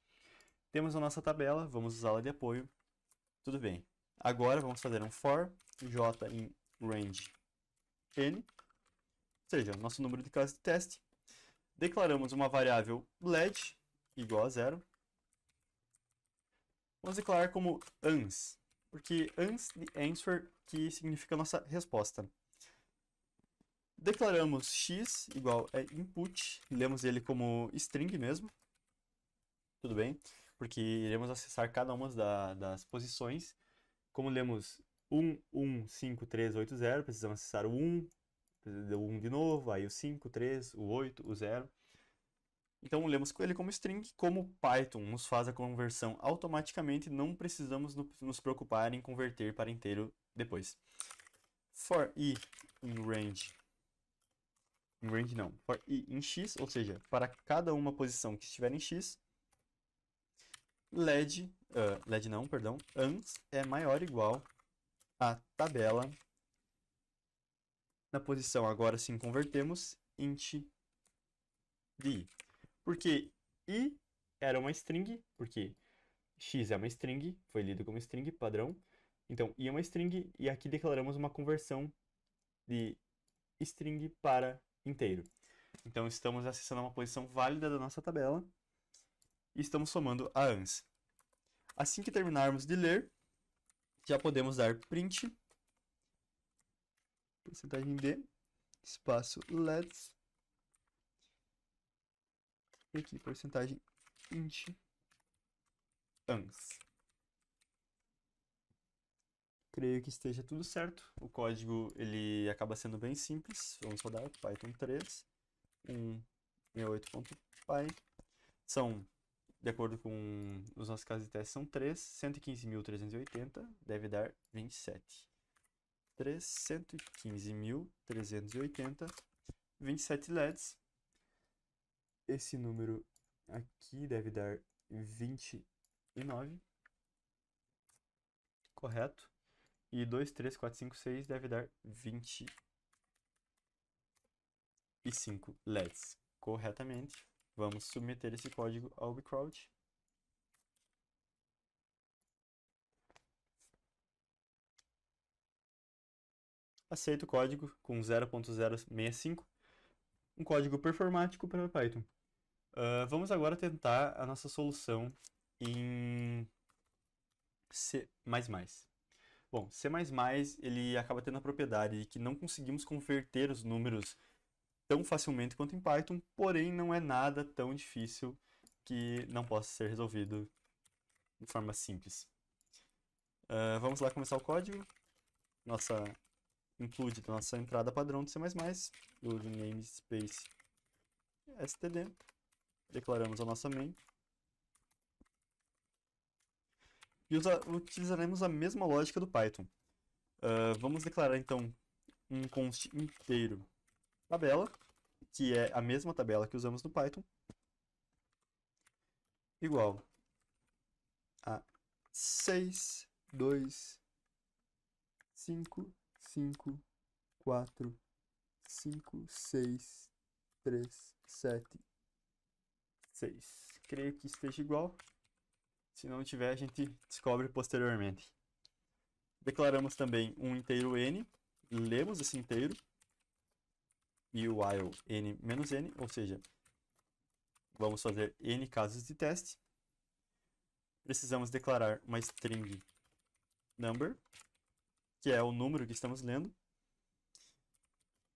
Temos a nossa tabela, vamos usá-la de apoio. Tudo bem. Agora vamos fazer um for j em range n, ou seja, nosso número de casos de teste. Declaramos uma variável LED igual a 0. Vamos declarar como ans, porque ans de answer, que significa nossa resposta. Declaramos x igual a input, lemos ele como string mesmo. Tudo bem? Porque iremos acessar cada uma das posições. Como lemos 1, 1, 5, 3, 8, 0, precisamos acessar o 1, o 1 de novo, aí o 5, 3, o 8, o 0. Então, lemos ele como string, como Python nos faz a conversão automaticamente, não precisamos nos preocupar em converter para inteiro depois. For i em range não, for i em x, ou seja, para cada uma posição que estiver em x, LED não, perdão, ans é maior ou igual a tabela. Na posição agora sim convertemos int de i. Porque i era uma string, porque x é uma string, foi lido como string padrão. Então, i é uma string e aqui declaramos uma conversão de string para inteiro. Então, estamos acessando uma posição válida da nossa tabela e estamos somando a ans. Assim que terminarmos de ler, já podemos dar print, porcentagem d, espaço leds, e aqui porcentagem int ans. Creio que esteja tudo certo. O código ele acaba sendo bem simples. Vamos rodar Python 3, 168.py. São, de acordo com os nossos casos de teste, são 3, 115.380, deve dar 27. 3, 115.380, 27 LEDs. Esse número aqui deve dar 29, correto? E 2, 3, 4, 5, 6 deve dar 25 LEDs, corretamente. Vamos submeter esse código ao Bcrowd. Aceito o código com 0.065, um código performático para Python. Vamos agora tentar a nossa solução em C++. Bom, C++ ele acaba tendo a propriedade de que não conseguimos converter os números tão facilmente quanto em Python, porém não é nada tão difícil que não possa ser resolvido de forma simples. Vamos lá começar o código. Nossa include da nossa entrada padrão de C++, load namespace std. Declaramos a nossa main. E utilizaremos a mesma lógica do Python. Vamos declarar então um const inteiro tabela, que é a mesma tabela que usamos no Python, igual a 6, 2, 5, 5, 4, 5, 6, 3, 7, 6. Creio que esteja igual. Se não tiver, a gente descobre posteriormente. Declaramos também um inteiro n, lemos esse inteiro, e o while n-n, ou seja, vamos fazer n casos de teste. Precisamos declarar uma string number, que é o número que estamos lendo.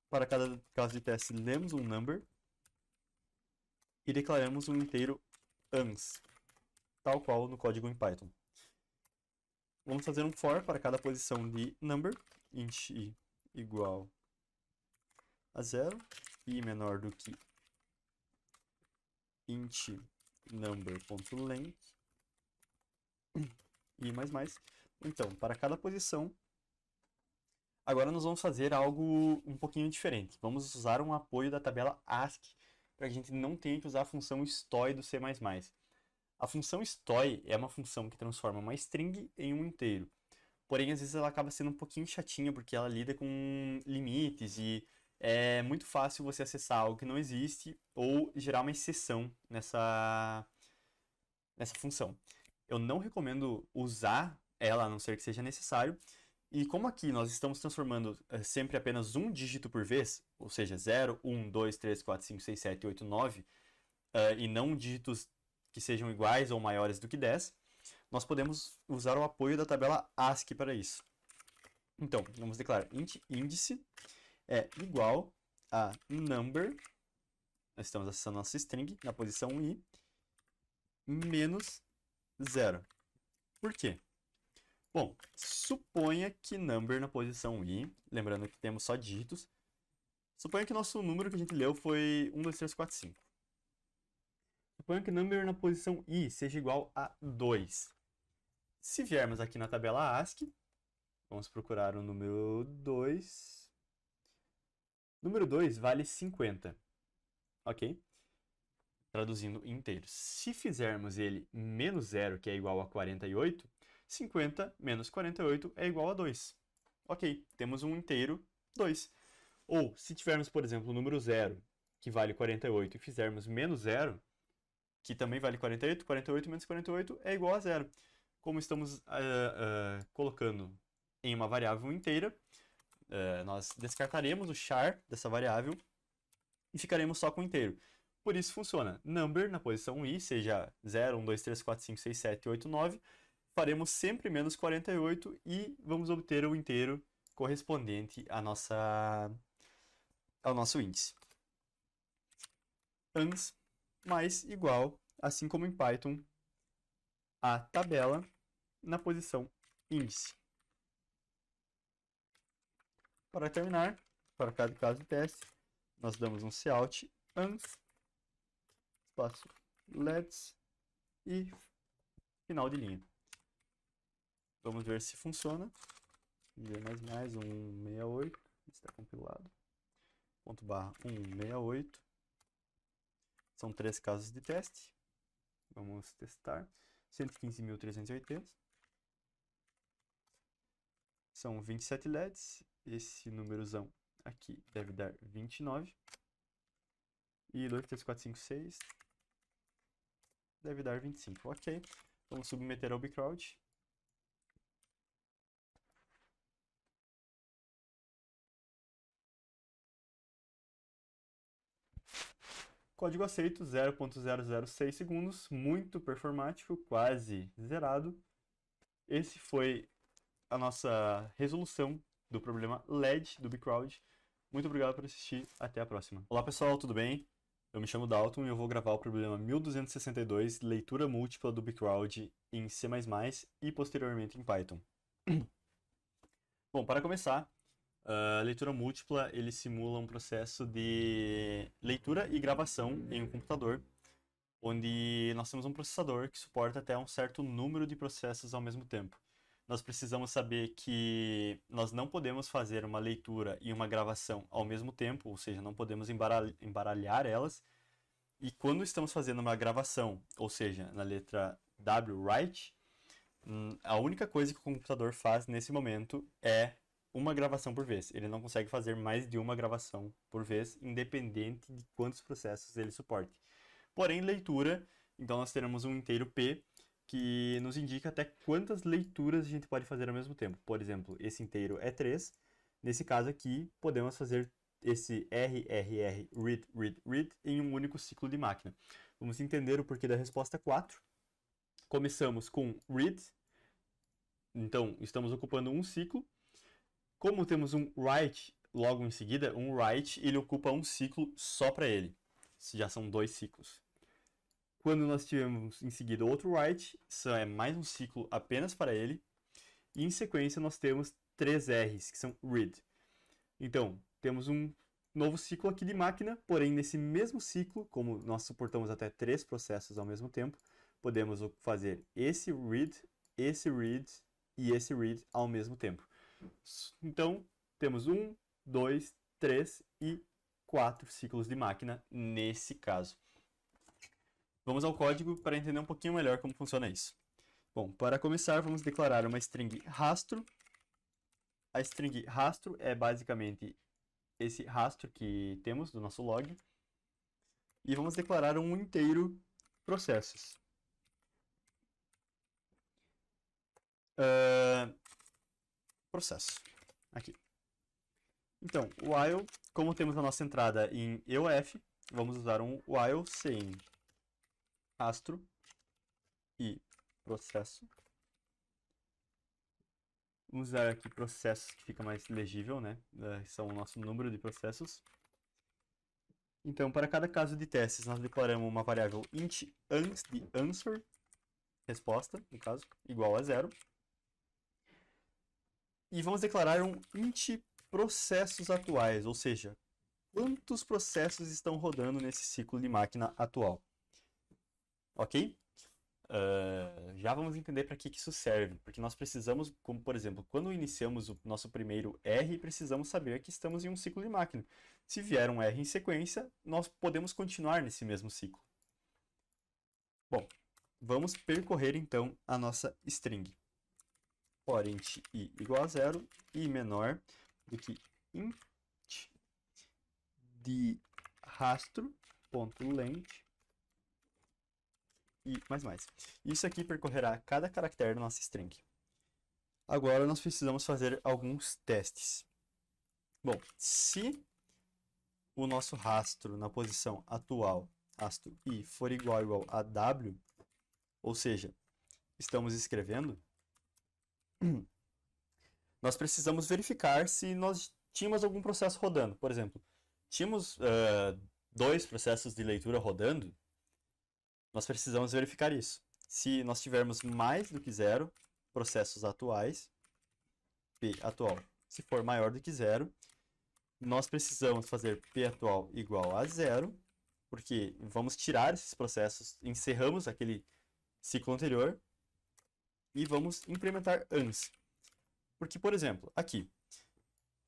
Para cada caso de teste, lemos um number e declaramos um inteiro ans, tal qual no código em Python. Vamos fazer um for para cada posição de number, int i igual a 0, i menor do que int number.length, e mais. Então, para cada posição, agora nós vamos fazer algo um pouquinho diferente. Vamos usar um apoio da tabela ASCII, para que a gente não tenha que usar a função stoi do C++. A função stoy é uma função que transforma uma string em um inteiro. Porém, às vezes ela acaba sendo um pouquinho chatinha porque ela lida com limites e é muito fácil você acessar algo que não existe ou gerar uma exceção nessa função. Eu não recomendo usar ela a não ser que seja necessário. E como aqui nós estamos transformando sempre apenas um dígito por vez, ou seja, 0, 1, 2, 3, 4, 5, 6, 7, 8, 9, e não dígitos que sejam iguais ou maiores do que 10, nós podemos usar o apoio da tabela ASCII para isso. Então, vamos declarar int índice é igual a number, nós estamos acessando nossa string na posição i, menos 0. Por quê? Bom, suponha que number na posição i, lembrando que temos só dígitos, suponha que nosso número que a gente leu foi 1, 2, 3, 4, 5. Suponha que number na posição i seja igual a 2. Se viermos aqui na tabela ASCII, vamos procurar o número 2. Número 2 vale 50, ok? Traduzindo inteiros. Se fizermos ele menos 0, que é igual a 48, 50 menos 48 é igual a 2. Ok, temos um inteiro 2. Ou, se tivermos, por exemplo, o número 0, que vale 48, e fizermos menos 0, que também vale 48, 48 menos 48 é igual a 0. Como estamos colocando em uma variável inteira, nós descartaremos o char dessa variável e ficaremos só com o inteiro. Por isso funciona. Number na posição i, seja 0, 1, 2, 3, 4, 5, 6, 7, 8, 9, faremos sempre menos 48 e vamos obter o inteiro correspondente ao nosso índice. Ans mais igual, assim como em Python, a tabela na posição índice. Para terminar, para cada caso de teste, nós damos um cout ans, espaço lets e final de linha. Vamos ver se funciona. V++, 168, está compilado. Ponto barra 168. São 3 casos de teste. Vamos testar. 115.380. São 27 LEDs. Esse númerozão aqui deve dar 29. E 2, 3, 4, 5, 6 deve dar 25. Ok. Vamos submeter ao bcrowd. Código aceito, 0.006 segundos, muito performático, quase zerado. Esse foi a nossa resolução do problema LED do bcrowd. Muito obrigado por assistir, até a próxima. Olá pessoal, tudo bem? Eu me chamo Dalton e eu vou gravar o problema 1262, leitura múltipla do bcrowd em C++ e posteriormente em Python. Bom, para começar, a leitura múltipla ele simula um processo de leitura e gravação em um computador, onde nós temos um processador que suporta até um certo número de processos ao mesmo tempo. Nós precisamos saber que nós não podemos fazer uma leitura e uma gravação ao mesmo tempo, ou seja, não podemos embaralhar elas. E quando estamos fazendo uma gravação, ou seja, na letra W, write, a única coisa que o computador faz nesse momento é uma gravação por vez. Ele não consegue fazer mais de uma gravação por vez, independente de quantos processos ele suporte. Porém, leitura, então nós teremos um inteiro P, que nos indica até quantas leituras a gente pode fazer ao mesmo tempo. Por exemplo, esse inteiro é 3. Nesse caso aqui, podemos fazer esse RRR, read, read, read, em um único ciclo de máquina. Vamos entender o porquê da resposta 4. Começamos com read. Então, estamos ocupando um ciclo. Como temos um write logo em seguida, um write ele ocupa um ciclo só para ele. Já são 2 ciclos. Quando nós tivermos em seguida outro write, isso é mais um ciclo apenas para ele. E em sequência nós temos 3 R's, que são read. Então, temos um novo ciclo aqui de máquina, porém nesse mesmo ciclo, como nós suportamos até 3 processos ao mesmo tempo, podemos fazer esse read e esse read ao mesmo tempo. Então, temos 1, 2, 3 e 4 ciclos de máquina nesse caso. Vamos ao código para entender um pouquinho melhor como funciona isso. Bom, para começar, vamos declarar uma string rastro. A string rastro é basicamente esse rastro que temos do nosso log. E vamos declarar um inteiro processos. Processo. Aqui. Então, while, como temos a nossa entrada em EOF, vamos usar um while sem rastro e processo. Vamos usar aqui processos, que fica mais legível, né? São o nosso número de processos. Então, para cada caso de testes, nós declaramos uma variável int antes de answer, resposta, no caso, igual a 0. E vamos declarar um int processos atuais, ou seja, quantos processos estão rodando nesse ciclo de máquina atual. Ok? Já vamos entender para que isso serve, porque nós precisamos, como por exemplo, quando iniciamos o nosso primeiro R, precisamos saber que estamos em um ciclo de máquina. Se vier um R em sequência, nós podemos continuar nesse mesmo ciclo. Bom, vamos percorrer então a nossa string. For int i igual a 0 e menor do que int de rastro.length e mais. Isso aqui percorrerá cada caractere da nossa string. Agora nós precisamos fazer alguns testes. Bom, se o nosso rastro na posição atual, rastro i, for igual a w, ou seja, estamos escrevendo, nós precisamos verificar se nós tínhamos algum processo rodando. Por exemplo, tínhamos 2 processos de leitura rodando, nós precisamos verificar isso. Se nós tivermos mais do que 0 processos atuais, p atual, se for maior do que 0, nós precisamos fazer p atual igual a 0, porque vamos tirar esses processos, encerramos aquele ciclo anterior e vamos implementar ans. Porque, por exemplo, aqui,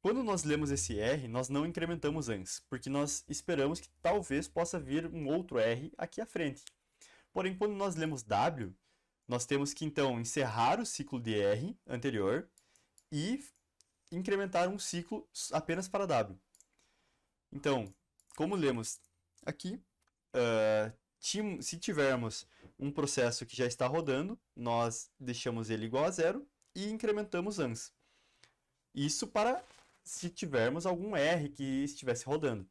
quando nós lemos esse R, nós não incrementamos ans, porque nós esperamos que talvez possa vir um outro R aqui à frente. Porém, quando nós lemos W, nós temos que, então, encerrar o ciclo de R anterior e incrementar um ciclo apenas para W. Então, como lemos aqui, se tivermos um processo que já está rodando, nós deixamos ele igual a 0 e incrementamos ans. Isso para se tivermos algum R que estivesse rodando.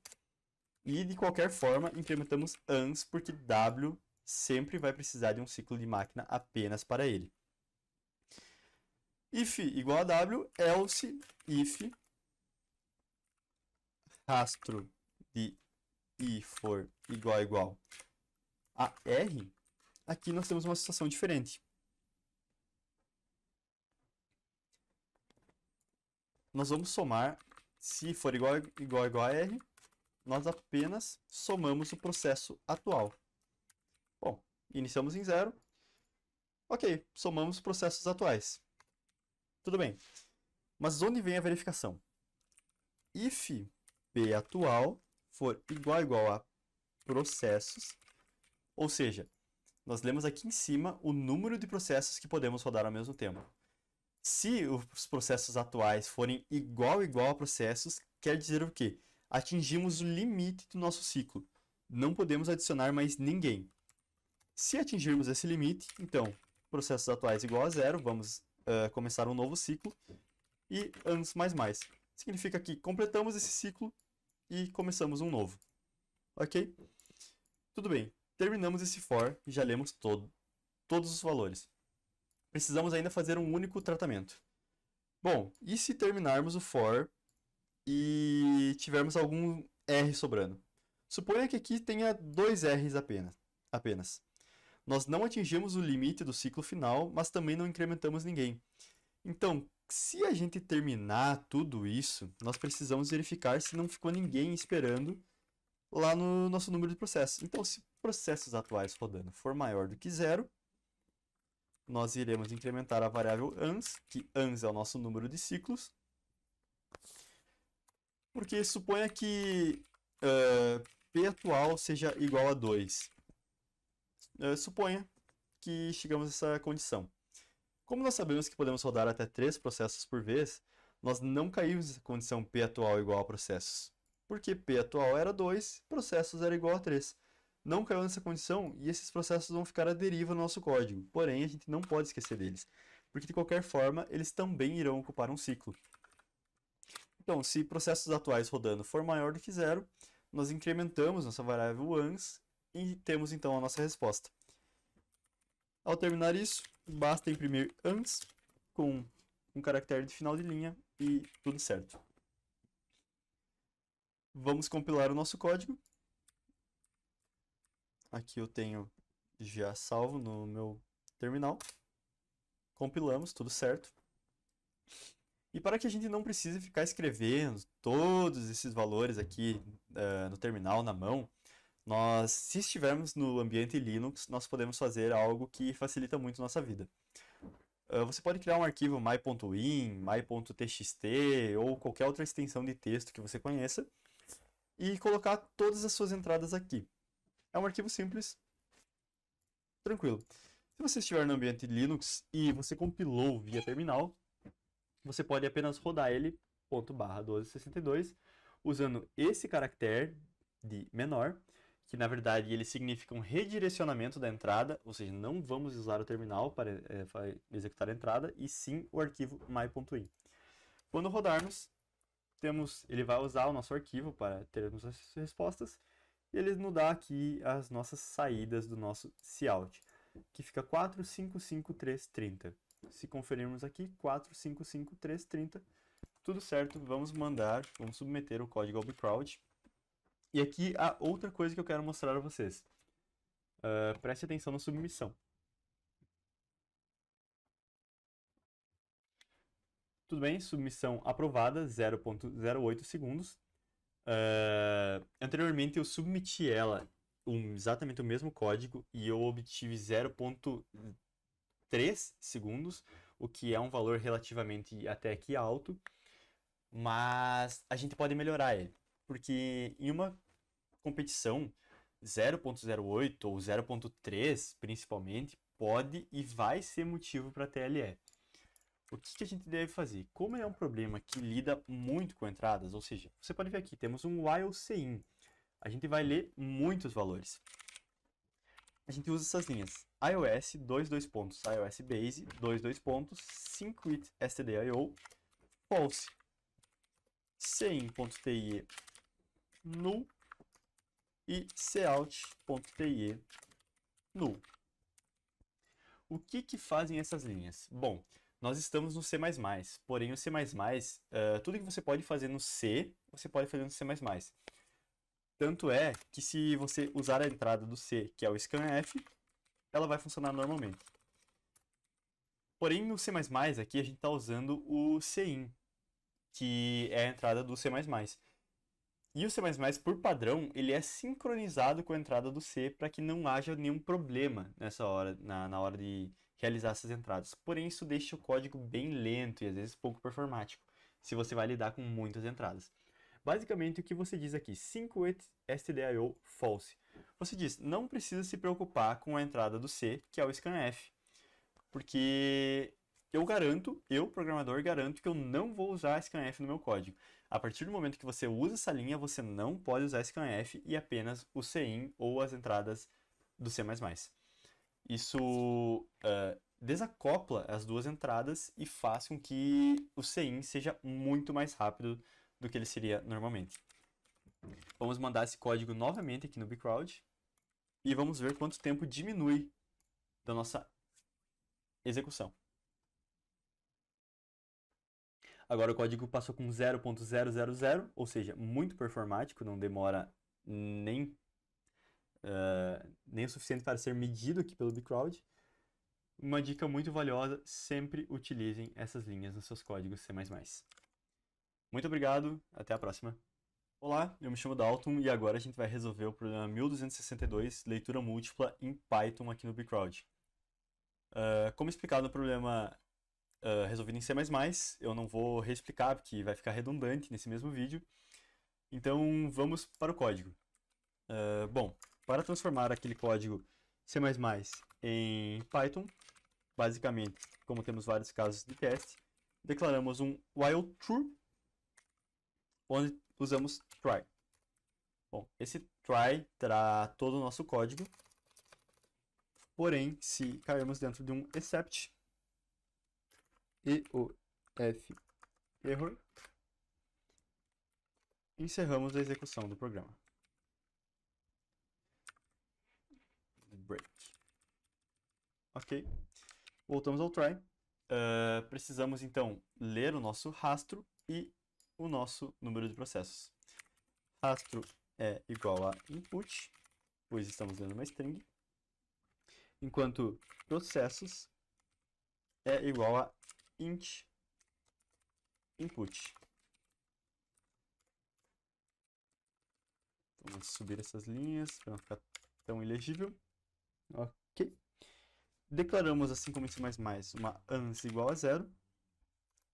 E, de qualquer forma, incrementamos ans, porque W sempre vai precisar de um ciclo de máquina apenas para ele. If igual a W, else if rastro de i for igual a R, aqui nós temos uma situação diferente. Nós vamos somar, se for igual a R, nós apenas somamos o processo atual. Bom, iniciamos em 0. Ok, somamos os processos atuais. Tudo bem. Mas onde vem a verificação? If p atual for igual a processos, ou seja, nós lemos aqui em cima o número de processos que podemos rodar ao mesmo tempo. Se os processos atuais forem igual a processos, quer dizer o quê? Atingimos o limite do nosso ciclo. Não podemos adicionar mais ninguém. Se atingirmos esse limite, então, processos atuais igual a 0, vamos começar um novo ciclo, e ans mais. Significa que completamos esse ciclo e começamos um novo. Ok? Tudo bem, terminamos esse for e já lemos todos os valores. Precisamos ainda fazer um único tratamento. Bom, e se terminarmos o for e tivermos algum R sobrando? Suponha que aqui tenha 2 R's apenas. Nós não atingimos o limite do ciclo final, mas também não incrementamos ninguém. Então, se a gente terminar tudo isso, nós precisamos verificar se não ficou ninguém esperando lá no nosso número de processos. Então, se processos atuais rodando for maior do que 0, nós iremos incrementar a variável ans, que ans é o nosso número de ciclos, porque suponha que p atual seja igual a 2. suponha que chegamos a essa condição. Como nós sabemos que podemos rodar até 3 processos por vez, nós não caímos nessa condição P atual igual a processos. Porque P atual era 2, processos era igual a 3. Não caiu nessa condição e esses processos vão ficar à deriva no nosso código. Porém, a gente não pode esquecer deles, porque de qualquer forma, eles também irão ocupar um ciclo. Então, se processos atuais rodando for maior do que 0, nós incrementamos nossa variável once e temos então a nossa resposta. Ao terminar isso, basta imprimir once com um caractere de final de linha e tudo certo. Vamos compilar o nosso código. Aqui eu tenho já salvo no meu terminal. Compilamos, tudo certo. E para que a gente não precise ficar escrevendo todos esses valores aqui no terminal, na mão, se estivermos no ambiente Linux, nós podemos fazer algo que facilita muito a nossa vida. Você pode criar um arquivo my.in, my.txt ou qualquer outra extensão de texto que você conheça e colocar todas as suas entradas aqui. É um arquivo simples, tranquilo. Se você estiver no ambiente Linux e você compilou via terminal, você pode apenas rodar ele ./1262 usando esse caractere de menor, que na verdade ele significa um redirecionamento da entrada, ou seja, não vamos usar o terminal para executar a entrada, e sim o arquivo my.in. Quando rodarmos, ele vai usar o nosso arquivo para termos as respostas, e ele nos dá aqui as nossas saídas do nosso cout, que fica 455330. Se conferirmos aqui, 455330, tudo certo, vamos submeter o código ao bcrowd. E aqui há outra coisa que eu quero mostrar a vocês. Preste atenção na submissão. Tudo bem, submissão aprovada, 0.08 segundos. Anteriormente eu submeti ela exatamente o mesmo código e eu obtive 0.3 segundos, o que é um valor relativamente até aqui alto, mas a gente pode melhorar ele, porque em uma competição 0.08 ou 0.3 principalmente pode e vai ser motivo para TLE. O que a gente deve fazer? Como é um problema que lida muito com entradas, ou seja, você pode ver aqui, temos um while cin. A gente vai ler muitos valores. A gente usa essas linhas. iOS, iOS base, 5with stdio, false, cin.tie, null e cout.tie, null. O que fazem essas linhas? Bom, nós estamos no C++, porém o C++, tudo que você pode fazer no C, você pode fazer no C++. Tanto é que se você usar a entrada do C, que é o scanf, ela vai funcionar normalmente. Porém no C++ aqui a gente está usando o cin, que é a entrada do C++. E o C++, por padrão, ele é sincronizado com a entrada do C para que não haja nenhum problema nessa hora, na hora de realizar essas entradas. Porém, isso deixa o código bem lento e às vezes pouco performático, se você vai lidar com muitas entradas. Basicamente, o que você diz aqui, 5with stdio false. Você diz, não precisa se preocupar com a entrada do C, que é o scanf, porque eu, programador, garanto que eu não vou usar scanf no meu código. A partir do momento que você usa essa linha, você não pode usar scanf e apenas o cin ou as entradas do C++. Isso desacopla as duas entradas e faz com que o cin seja muito mais rápido do que ele seria normalmente. Vamos mandar esse código novamente aqui no bcrowd e vamos ver quanto tempo diminui da nossa execução. Agora o código passou com 0.000, ou seja, muito performático, não demora nem o suficiente para ser medido aqui pelo bcrowd. Uma dica muito valiosa, sempre utilizem essas linhas nos seus códigos C++. Muito obrigado, até a próxima. Olá, eu me chamo Dalton e agora a gente vai resolver o problema 1262, leitura múltipla em Python aqui no bcrowd. Como explicado no problema resolvido em C++, eu não vou reexplicar porque vai ficar redundante nesse mesmo vídeo. Então vamos para o código. Bom, para transformar aquele código C++ em Python. Basicamente, como temos vários casos de teste, declaramos um while true, onde usamos try. Bom, esse try terá todo o nosso código, porém, se cairmos dentro de um except, e o f error, encerramos a execução do programa. Break. Ok. Voltamos ao try. Precisamos, então, ler o nosso rastro e o nosso número de processos. Rastro é igual a input, pois estamos lendo uma string, enquanto processos é igual a int input. Vamos subir essas linhas para não ficar tão ilegível. Ok. Declaramos, assim como em C++, uma ans igual a 0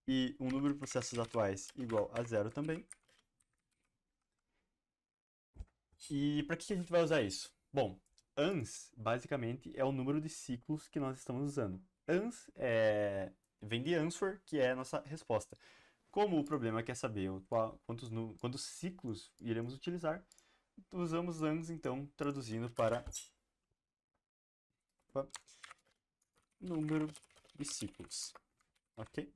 e um número de processos atuais igual a 0 também. E para que a gente vai usar isso? Bom, ans basicamente é o número de ciclos que nós estamos usando. Ans vem de answer, que é a nossa resposta. Como o problema quer saber quantos ciclos iremos utilizar, usamos ans, então, traduzindo para número de ciclos. Ok?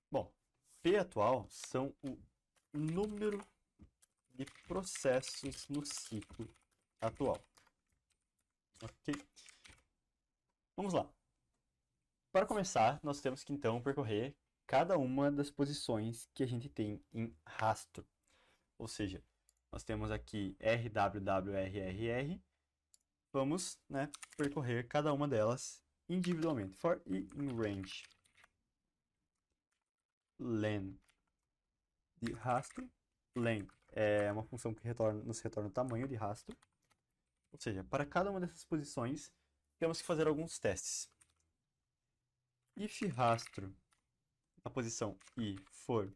Bom, P atual são o número de processos no ciclo atual. Ok? Vamos lá. Para começar, nós temos que então percorrer cada uma das posições que a gente tem em rastro. Ou seja, nós temos aqui RWWRRR. Vamos, percorrer cada uma delas individualmente. For i in range len de rastro. Len é uma função que nos retorna o tamanho de rastro. Ou seja, para cada uma dessas posições, temos que fazer alguns testes. If rastro na posição i for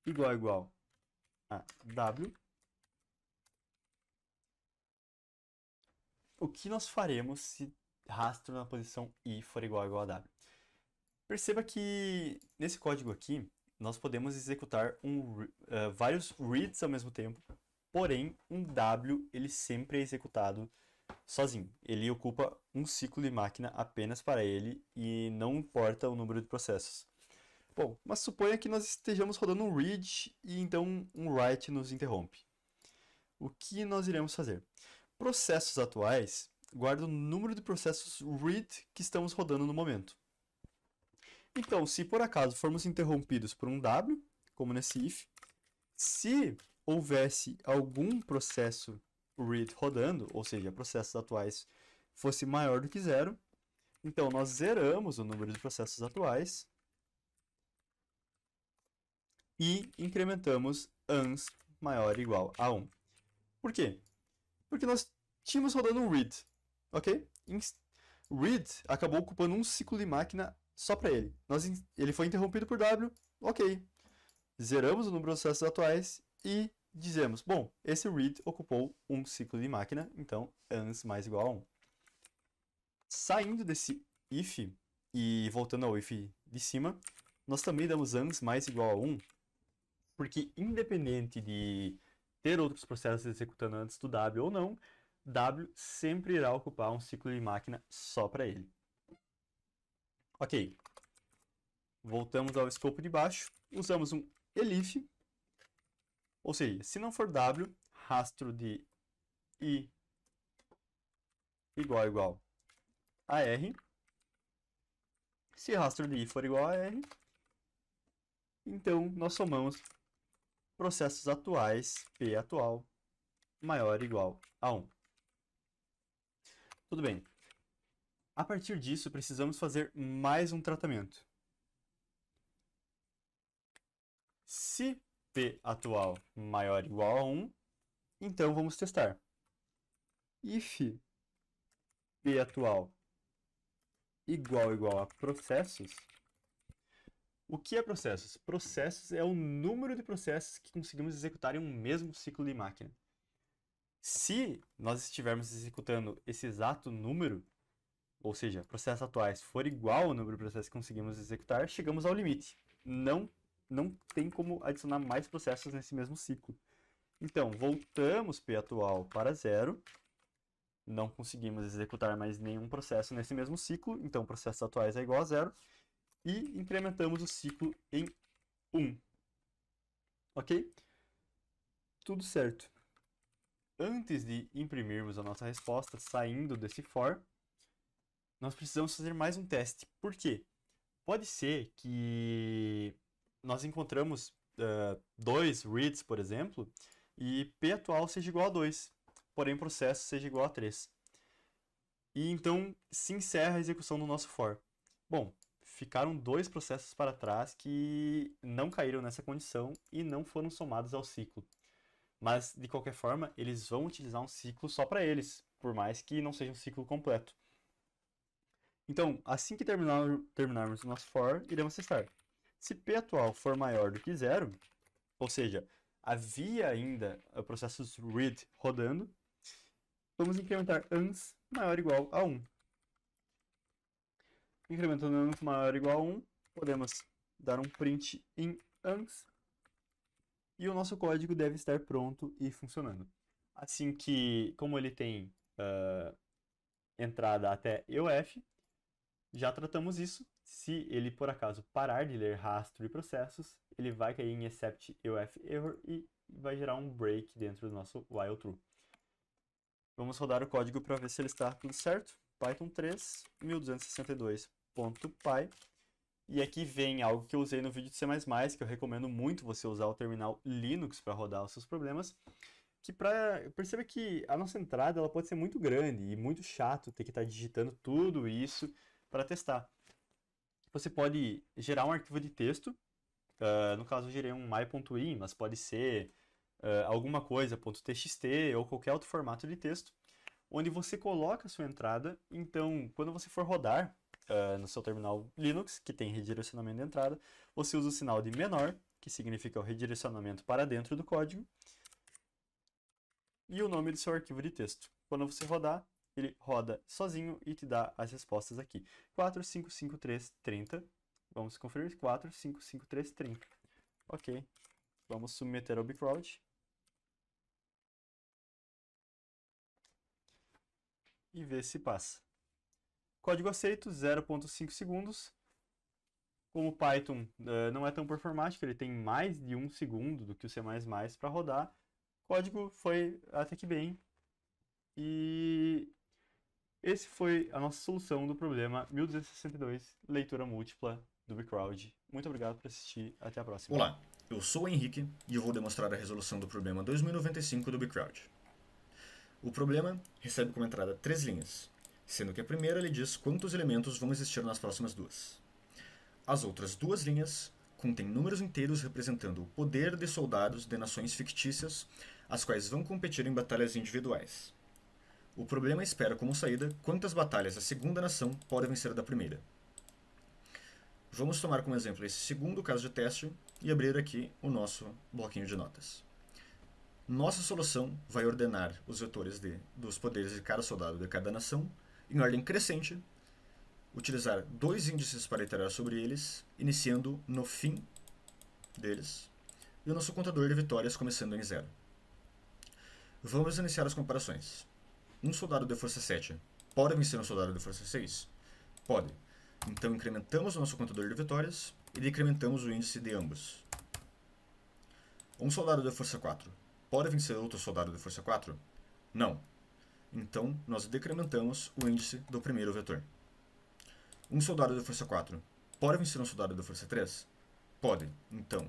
igual a w, o que nós faremos se rastro na posição i for igual a w? Perceba que nesse código aqui, nós podemos executar vários reads ao mesmo tempo, porém, um w ele sempre é executado sozinho. Ele ocupa um ciclo de máquina apenas para ele e não importa o número de processos. Bom, mas suponha que nós estejamos rodando um read e então um write nos interrompe. O que nós iremos fazer? Processos atuais guardam o número de processos read que estamos rodando no momento. Então, se por acaso formos interrompidos por um w, como nesse if, se houvesse algum processo read rodando, ou seja, processos atuais fosse maior do que 0, então nós zeramos o número de processos atuais e incrementamos ans maior ou igual a 1. Por quê? Porque nós tínhamos rodando um read, ok? Read acabou ocupando um ciclo de máquina só para ele. Ele foi interrompido por w, ok. Zeramos o número de processos atuais e dizemos, bom, esse read ocupou um ciclo de máquina, então ans mais igual a 1. Saindo desse if e voltando ao if de cima, nós também damos ans mais igual a 1, porque independente de ter outros processos executando antes do w ou não, w sempre irá ocupar um ciclo de máquina só para ele. Ok. Voltamos ao escopo de baixo, usamos um elif, ou seja, se não for w, rastro de i igual a r. Se rastro de i for igual a r, então nós somamos processos atuais, p atual, maior ou igual a 1. Tudo bem. A partir disso, precisamos fazer mais um tratamento. Se p atual maior ou igual a 1, então vamos testar. If p atual igual a processos. O que é processos? Processos é o número de processos que conseguimos executar em um mesmo ciclo de máquina. Se nós estivermos executando esse exato número, ou seja, processos atuais for igual ao número de processos que conseguimos executar, chegamos ao limite. Não tem como adicionar mais processos nesse mesmo ciclo. Então, voltamos P atual para 0. Não conseguimos executar mais nenhum processo nesse mesmo ciclo, então processos atuais é igual a 0. E incrementamos o ciclo em 1. Ok? Tudo certo. Antes de imprimirmos a nossa resposta saindo desse for, nós precisamos fazer mais um teste. Por quê? Pode ser que nós encontramos 2 reads, por exemplo, e P atual seja igual a 2, porém o processo seja igual a 3. E então se encerra a execução do nosso for. Bom, ficaram 2 processos para trás que não caíram nessa condição e não foram somados ao ciclo. Mas, de qualquer forma, eles vão utilizar um ciclo só para eles, por mais que não seja um ciclo completo. Então, assim que terminarmos o nosso for, iremos testar. Se P atual for maior do que 0, ou seja, havia ainda processos read rodando, vamos incrementar ans maior ou igual a 1. Incrementando ans maior ou igual a 1, podemos dar um print em ans e o nosso código deve estar pronto e funcionando. Assim que, como ele tem entrada até EUF, já tratamos isso. Se ele, por acaso, parar de ler rastro e processos, ele vai cair em except EUF error e vai gerar um break dentro do nosso while true. Vamos rodar o código para ver se ele está tudo certo. Python 3, 1262.py. E aqui vem algo que eu usei no vídeo de C++, que eu recomendo muito você usar o terminal Linux para rodar os seus problemas. Perceba que a nossa entrada ela pode ser muito grande e muito chato ter que estar digitando tudo isso para testar. Você pode gerar um arquivo de texto. No caso, eu gerei um my.in, mas pode ser alguma coisa, .txt ou qualquer outro formato de texto, onde você coloca a sua entrada. Então, quando você for rodar no seu terminal Linux, que tem redirecionamento de entrada, você usa o sinal de menor, que significa o redirecionamento para dentro do código, e o nome do seu arquivo de texto. Quando você rodar, ele roda sozinho e te dá as respostas aqui. 455.330. Vamos conferir. 455.330. Ok. Vamos submeter ao bcrowd. E ver se passa. Código aceito, 0.5 segundos. Como o Python não é tão performático, ele tem mais de 1 segundo do que o C++ para rodar. O código foi até que bem. E esse foi a nossa solução do problema 1262, leitura múltipla do bcrowd. Muito obrigado por assistir. Até a próxima. Olá, eu sou o Henrique e eu vou demonstrar a resolução do problema 2095 do bcrowd. O problema recebe como entrada 3 linhas, sendo que a primeira lhe diz quantos elementos vão existir nas próximas 2. As outras 2 linhas contêm números inteiros representando o poder de soldados de nações fictícias, as quais vão competir em batalhas individuais. O problema espera como saída quantas batalhas a segunda nação pode vencer da primeira. Vamos tomar como exemplo esse segundo caso de teste e abrir aqui o nosso bloquinho de notas. Nossa solução vai ordenar os vetores dos poderes de cada soldado de cada nação em ordem crescente, utilizar 2 índices para iterar sobre eles, iniciando no fim deles, e o nosso contador de vitórias começando em 0. Vamos iniciar as comparações. Um soldado de força 7 pode vencer um soldado de força 6? Pode. Então incrementamos o nosso contador de vitórias e decrementamos o índice de ambos. Um soldado de força 4 pode vencer outro soldado de força 4? Não. Então nós decrementamos o índice do primeiro vetor. Um soldado de força 4 pode vencer um soldado de força 3? Pode. Então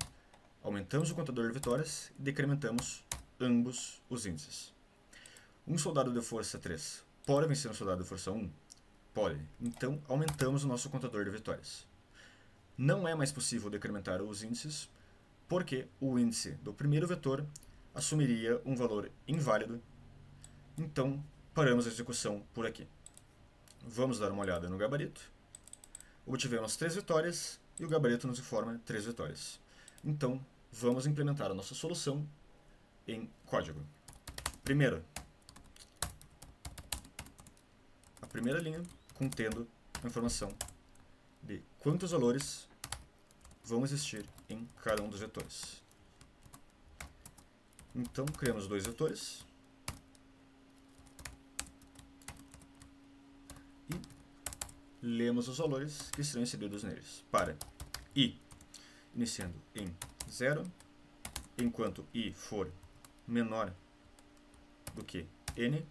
aumentamos o contador de vitórias e decrementamos ambos os índices. Um soldado de força 3 pode vencer um soldado de força 1? Pode. Então, aumentamos o nosso contador de vitórias. Não é mais possível decrementar os índices, porque o índice do primeiro vetor assumiria um valor inválido. Então, paramos a execução por aqui. Vamos dar uma olhada no gabarito. Obtivemos 3 vitórias e o gabarito nos informa 3 vitórias. Então, vamos implementar a nossa solução em código. Primeiro, primeira linha contendo a informação de quantos valores vão existir em cada um dos vetores. Então, criamos dois vetores e lemos os valores que serão inseridos neles. Para i, iniciando em 0, enquanto i for menor do que n,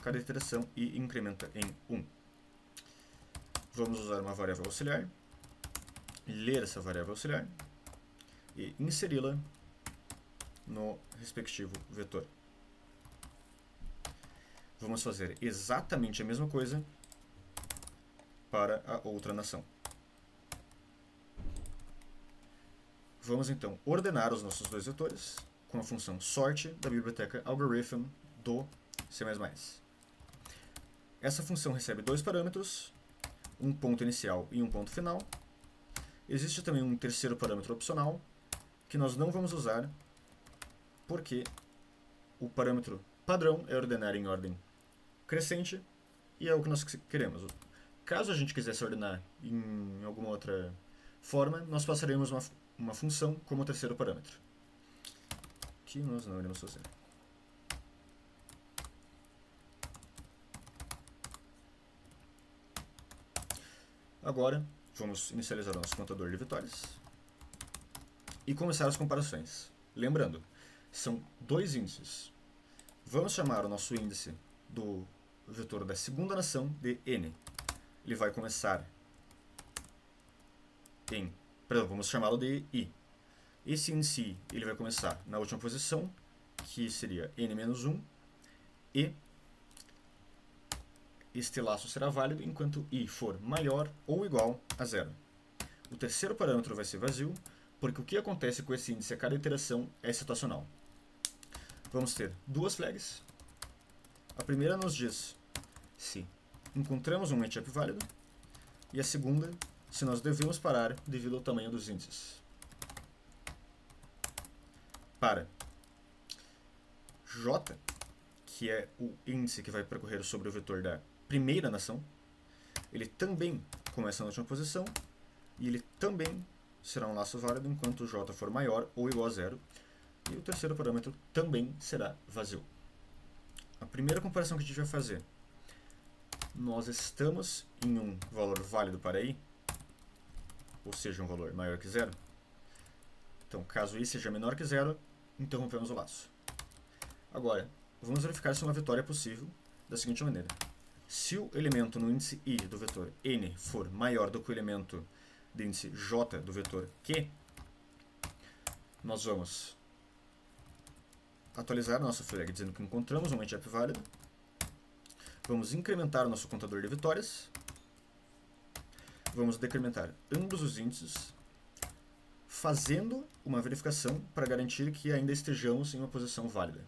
cada iteração i incrementa em 1. Vamos usar uma variável auxiliar, ler essa variável auxiliar e inseri-la no respectivo vetor. Vamos fazer exatamente a mesma coisa para a outra nação. Vamos então ordenar os nossos dois vetores com a função sort da biblioteca algorithm do C++. Essa função recebe dois parâmetros, um ponto inicial e um ponto final. Existe também um terceiro parâmetro opcional que nós não vamos usar porque o parâmetro padrão é ordenar em ordem crescente e é o que nós queremos. Caso a gente quisesse ordenar em alguma outra forma, nós passaremos uma função como terceiro parâmetro, que nós não iremos fazer. Agora, vamos inicializar o nosso contador de vitórias e começar as comparações. Lembrando, são dois índices. Vamos chamar o nosso índice do vetor da segunda nação de n. Ele vai começar em... Perdão, vamos chamá-lo de i. Esse índice i ele vai começar na última posição, que seria n-1, e este laço será válido enquanto i for maior ou igual a 0. O terceiro parâmetro vai ser vazio, porque o que acontece com esse índice a cada iteração é situacional. Vamos ter duas flags. A primeira nos diz se encontramos um matchup válido, e a segunda se nós devemos parar devido ao tamanho dos índices. Para J, que é o índice que vai percorrer sobre o vetor da primeira nação, ele também começa na última posição e ele também será um laço válido enquanto J for maior ou igual a 0, e o terceiro parâmetro também será vazio. A primeira comparação que a gente vai fazer, nós estamos em um valor válido para i, ou seja, um valor maior que 0. Então, caso i seja menor que 0, interrompemos o laço. Agora, vamos verificar se uma vitória é possível da seguinte maneira. Se o elemento no índice i do vetor n for maior do que o elemento do índice j do vetor q, nós vamos atualizar a nossa flag dizendo que encontramos um matchup válido. Vamos incrementar o nosso contador de vitórias. Vamos decrementar ambos os índices, fazendo uma verificação para garantir que ainda estejamos em uma posição válida.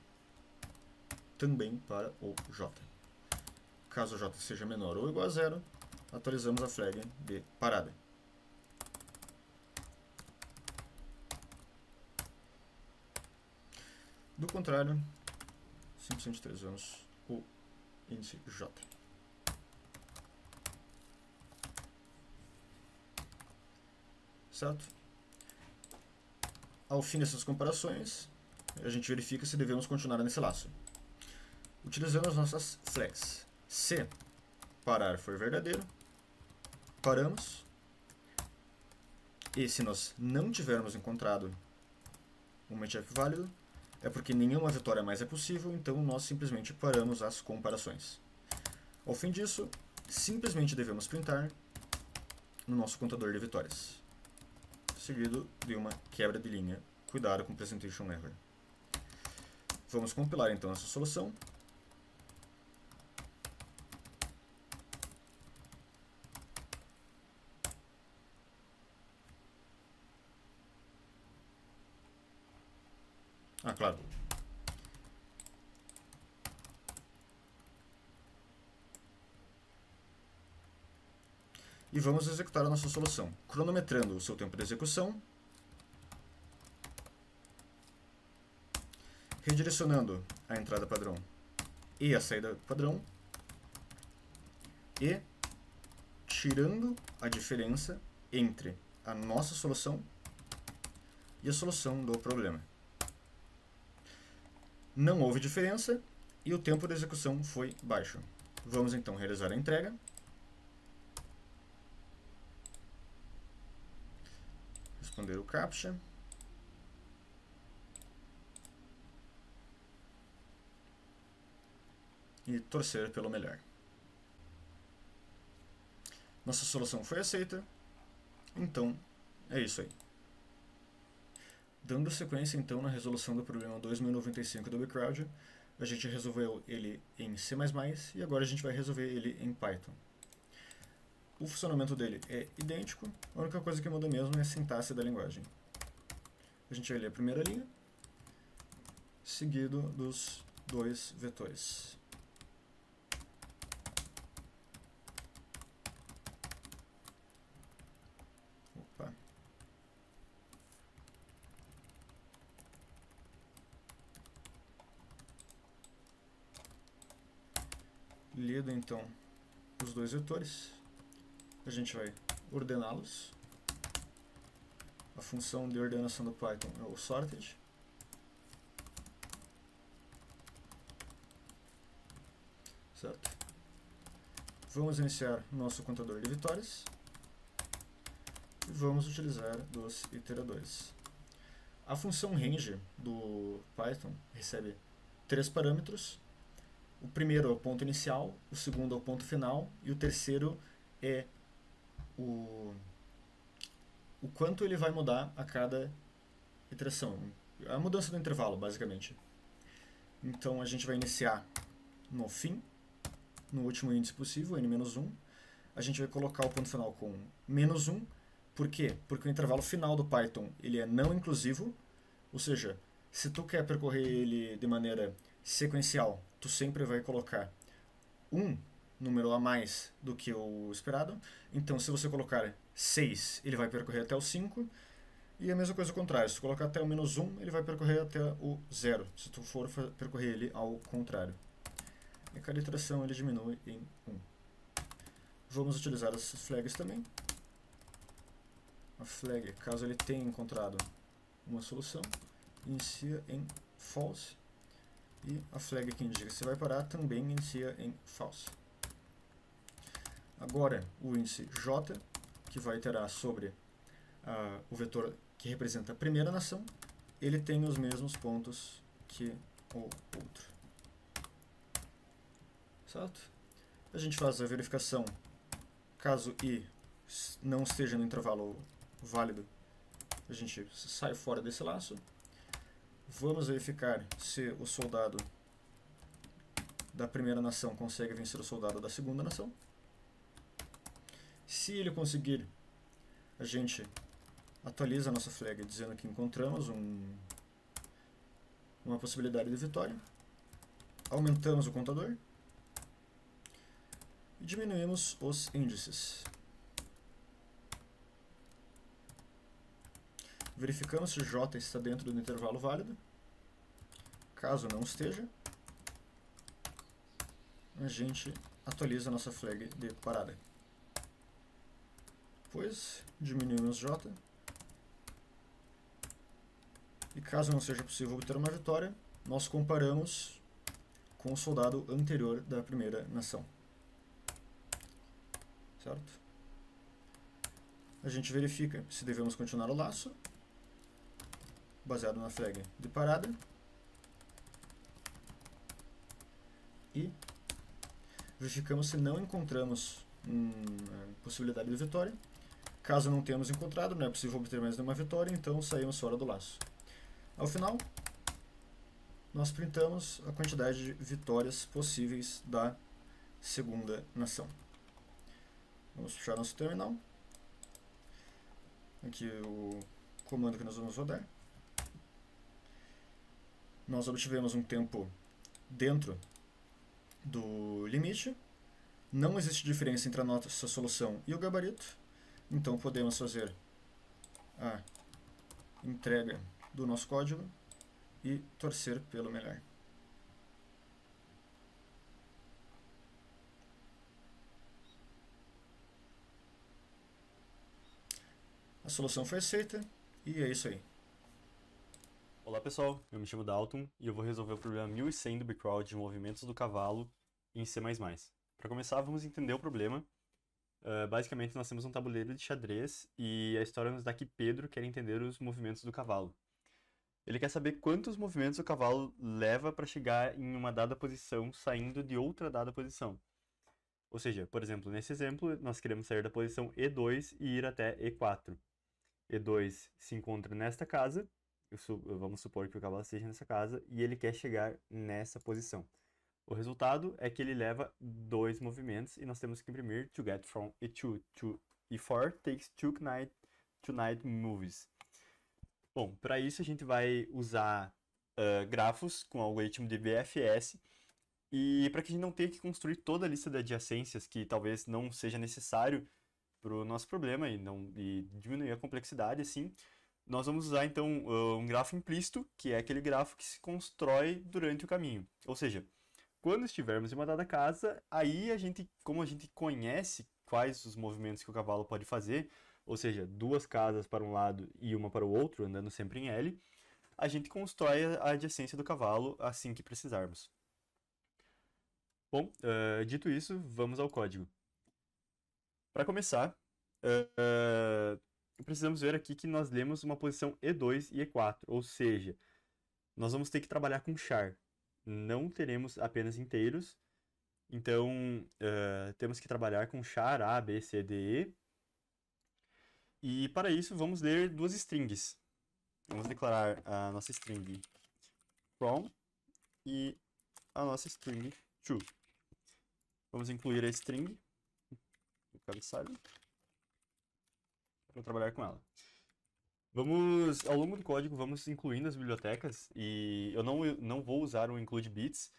Também para o j. Caso j seja menor ou igual a 0, atualizamos a flag de parada. Do contrário, simplesmente atualizamos o índice j. Certo? Ao fim dessas comparações, a gente verifica se devemos continuar nesse laço. Utilizando as nossas flags. Se parar for verdadeiro, paramos. E se nós não tivermos encontrado um matchup válido, é porque nenhuma vitória mais é possível, então nós simplesmente paramos as comparações. Ao fim disso, simplesmente devemos printar no nosso contador de vitórias, seguido de uma quebra de linha. Cuidado com presentation error. Vamos compilar então essa solução. Ah, claro. E vamos executar a nossa solução, cronometrando o seu tempo de execução, redirecionando a entrada padrão e a saída padrão, e tirando a diferença entre a nossa solução e a solução do problema. Não houve diferença e o tempo de execução foi baixo. Vamos então realizar a entrega. Responder o CAPTCHA. E torcer pelo melhor. Nossa solução foi aceita. Então, é isso aí. Dando sequência então na resolução do problema 2095 do Bcrowd, a gente resolveu ele em C++ e agora a gente vai resolver ele em Python. O funcionamento dele é idêntico, a única coisa que muda mesmo é a sintaxe da linguagem. A gente vai ler a primeira linha, seguido dos dois vetores. Opa. Lido então os dois vetores, a gente vai ordená-los. A função de ordenação do Python é o sorted. Certo? Vamos iniciar nosso contador de vitórias e vamos utilizar dos iteradores. A função range do Python recebe 3 parâmetros. O primeiro é o ponto inicial, o segundo é o ponto final e o terceiro é o quanto ele vai mudar a cada iteração. A mudança do intervalo, basicamente. Então a gente vai iniciar no fim, no último índice possível, n-1. A gente vai colocar o ponto final com -1. Por quê? Porque o intervalo final do Python ele é não inclusivo, ou seja, se tu quer percorrer ele de maneira sequencial, tu sempre vai colocar um número a mais do que o esperado. Então, se você colocar 6, ele vai percorrer até o 5. E a mesma coisa ao contrário. Se tu colocar até o -1, ele vai percorrer até o 0. Se tu for percorrer ele ao contrário. E cada iteração ele diminui em 1. Vamos utilizar as flags também. A flag, caso ele tenha encontrado uma solução, inicia em false. E a flag que indica se vai parar também inicia em false. Agora, o índice J, que vai iterar sobre o vetor que representa a primeira nação, ele tem os mesmos pontos que o outro. Certo? A gente faz a verificação, caso I não esteja no intervalo válido, a gente sai fora desse laço. Vamos verificar se o soldado da primeira nação consegue vencer o soldado da segunda nação. Se ele conseguir, a gente atualiza a nossa flag dizendo que encontramos uma possibilidade de vitória. Aumentamos o contador e diminuímos os índices. Verificamos se J está dentro do intervalo válido. Caso não esteja, a gente atualiza a nossa flag de parada. Depois, diminuímos J. E caso não seja possível obter uma vitória, nós comparamos com o soldado anterior da primeira nação. Certo? A gente verifica se devemos continuar o laço, baseado na flag de parada. E verificamos se não encontramos possibilidade de vitória. Caso não tenhamos encontrado, não é possível obter mais nenhuma vitória, então saímos fora do laço. Ao final, nós printamos a quantidade de vitórias possíveis da segunda nação. Vamos fechar nosso terminal. Aqui o comando que nós vamos rodar. Nós obtivemos um tempo dentro do limite. Não existe diferença entre a nossa solução e o gabarito. Então podemos fazer a entrega do nosso código e torcer pelo melhor. solução foi aceita e é isso aí. Olá pessoal, eu me chamo Dalton e eu vou resolver o problema 1100 do bcrowd de movimentos do cavalo em C++. Para começar, vamos entender o problema. Basicamente, nós temos um tabuleiro de xadrez e a história nos dá que Pedro quer entender os movimentos do cavalo. Ele quer saber quantos movimentos o cavalo leva para chegar em uma dada posição saindo de outra dada posição. Ou seja, por exemplo, nesse exemplo, nós queremos sair da posição E2 e ir até E4. E2 se encontra nesta casa, vamos supor que o cavalo esteja nessa casa, e ele quer chegar nessa posição. O resultado é que ele leva 2 movimentos e nós temos que imprimir to get from E2 to E4 takes 2 knight moves. Bom, para isso a gente vai usar grafos com o algoritmo de BFS. E para que a gente não tenha que construir toda a lista de adjacências, que talvez não seja necessário para o nosso problema e diminuir a complexidade, assim, nós vamos usar então um grafo implícito, que é aquele grafo que se constrói durante o caminho. Ou seja, quando estivermos em uma dada casa, aí como a gente conhece quais os movimentos que o cavalo pode fazer, ou seja, 2 casas para um lado e uma para o outro, andando sempre em L, a gente constrói a adjacência do cavalo assim que precisarmos. Bom, dito isso, vamos ao código. Para começar, precisamos ver aqui que nós lemos uma posição E2 e E4, ou seja, nós vamos ter que trabalhar com char. Não teremos apenas inteiros, então temos que trabalhar com char A, B, C, D, E. E para isso, vamos ler 2 strings. Vamos declarar a nossa string from e a nossa string to. Vamos incluir a string no cabeçalho para trabalhar com ela. Ao longo do código, vamos incluindo as bibliotecas e eu não vou usar o include bits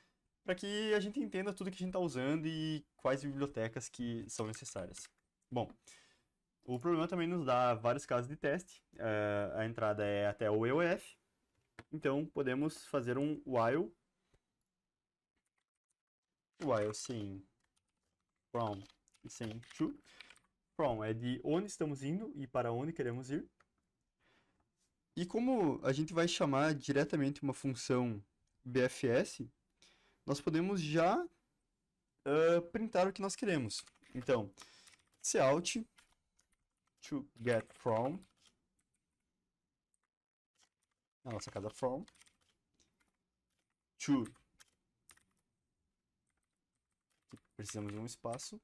para que a gente entenda tudo que a gente está usando e quais bibliotecas que são necessárias. Bom, o problema também nos dá vários casos de teste. A entrada é até o EOF, então podemos fazer um while sim from e sim to. From é de onde estamos indo e para onde queremos ir. E como a gente vai chamar diretamente uma função BFS, nós podemos já printar o que nós queremos. Então, cout to get from, a nossa casa from, to, precisamos de um espaço.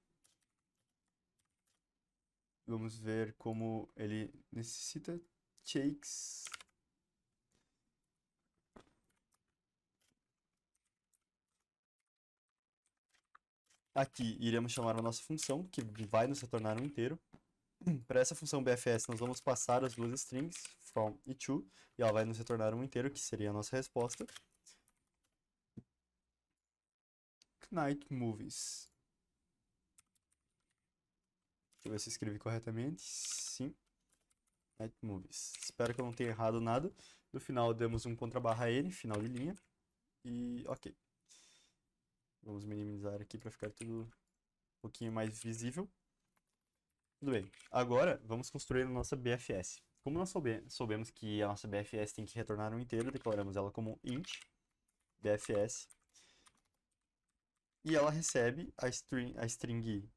Vamos ver como ele necessita. Takes. Aqui iremos chamar a nossa função, que vai nos retornar um inteiro. Para essa função BFS, nós vamos passar as 2 strings, from e to, e ela vai nos retornar um inteiro, que seria a nossa resposta. Knight moves. Deixa eu ver se escrevi corretamente. Sim. Knight moves. Espero que eu não tenha errado nada. No final demos um contrabarra N, final de linha. E ok. Vamos minimizar aqui para ficar tudo um pouquinho mais visível. Tudo bem. Agora vamos construir a nossa BFS. Como nós soubemos que a nossa BFS tem que retornar um inteiro, declaramos ela como int BFS. E ela recebe a string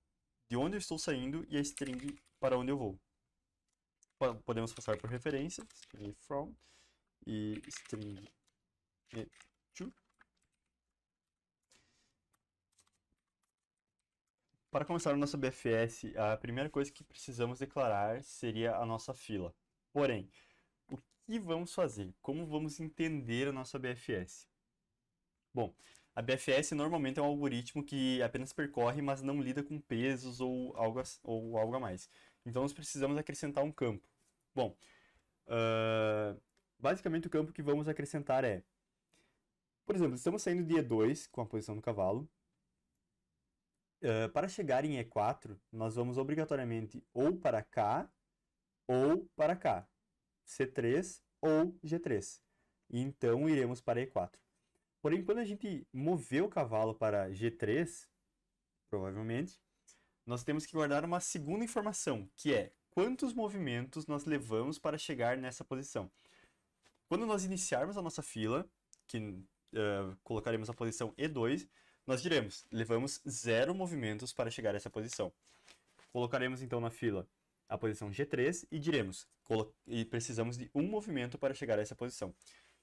de onde eu estou saindo e a string para onde eu vou. Podemos passar por referência, string from e string to. Para começar a nossa BFS, a primeira coisa que precisamos declarar seria a nossa fila. Porém, o que vamos fazer? Como vamos entender a nossa BFS? Bom, a BFS normalmente é um algoritmo que apenas percorre, mas não lida com pesos ou algo a mais. Então, nós precisamos acrescentar um campo. Bom, basicamente o campo que vamos acrescentar é, por exemplo, estamos saindo de E2 com a posição do cavalo. Para chegar em E4, nós vamos obrigatoriamente ou para cá ou para cá. C3 ou G3. E então iremos para E4. Porém, quando a gente mover o cavalo para G3, provavelmente, nós temos que guardar uma segunda informação, que é quantos movimentos nós levamos para chegar nessa posição. Quando nós iniciarmos a nossa fila, que colocaremos a posição E2, nós diremos, levamos 0 movimentos para chegar a essa posição. Colocaremos então na fila a posição G3 e diremos, precisamos de 1 movimento para chegar a essa posição.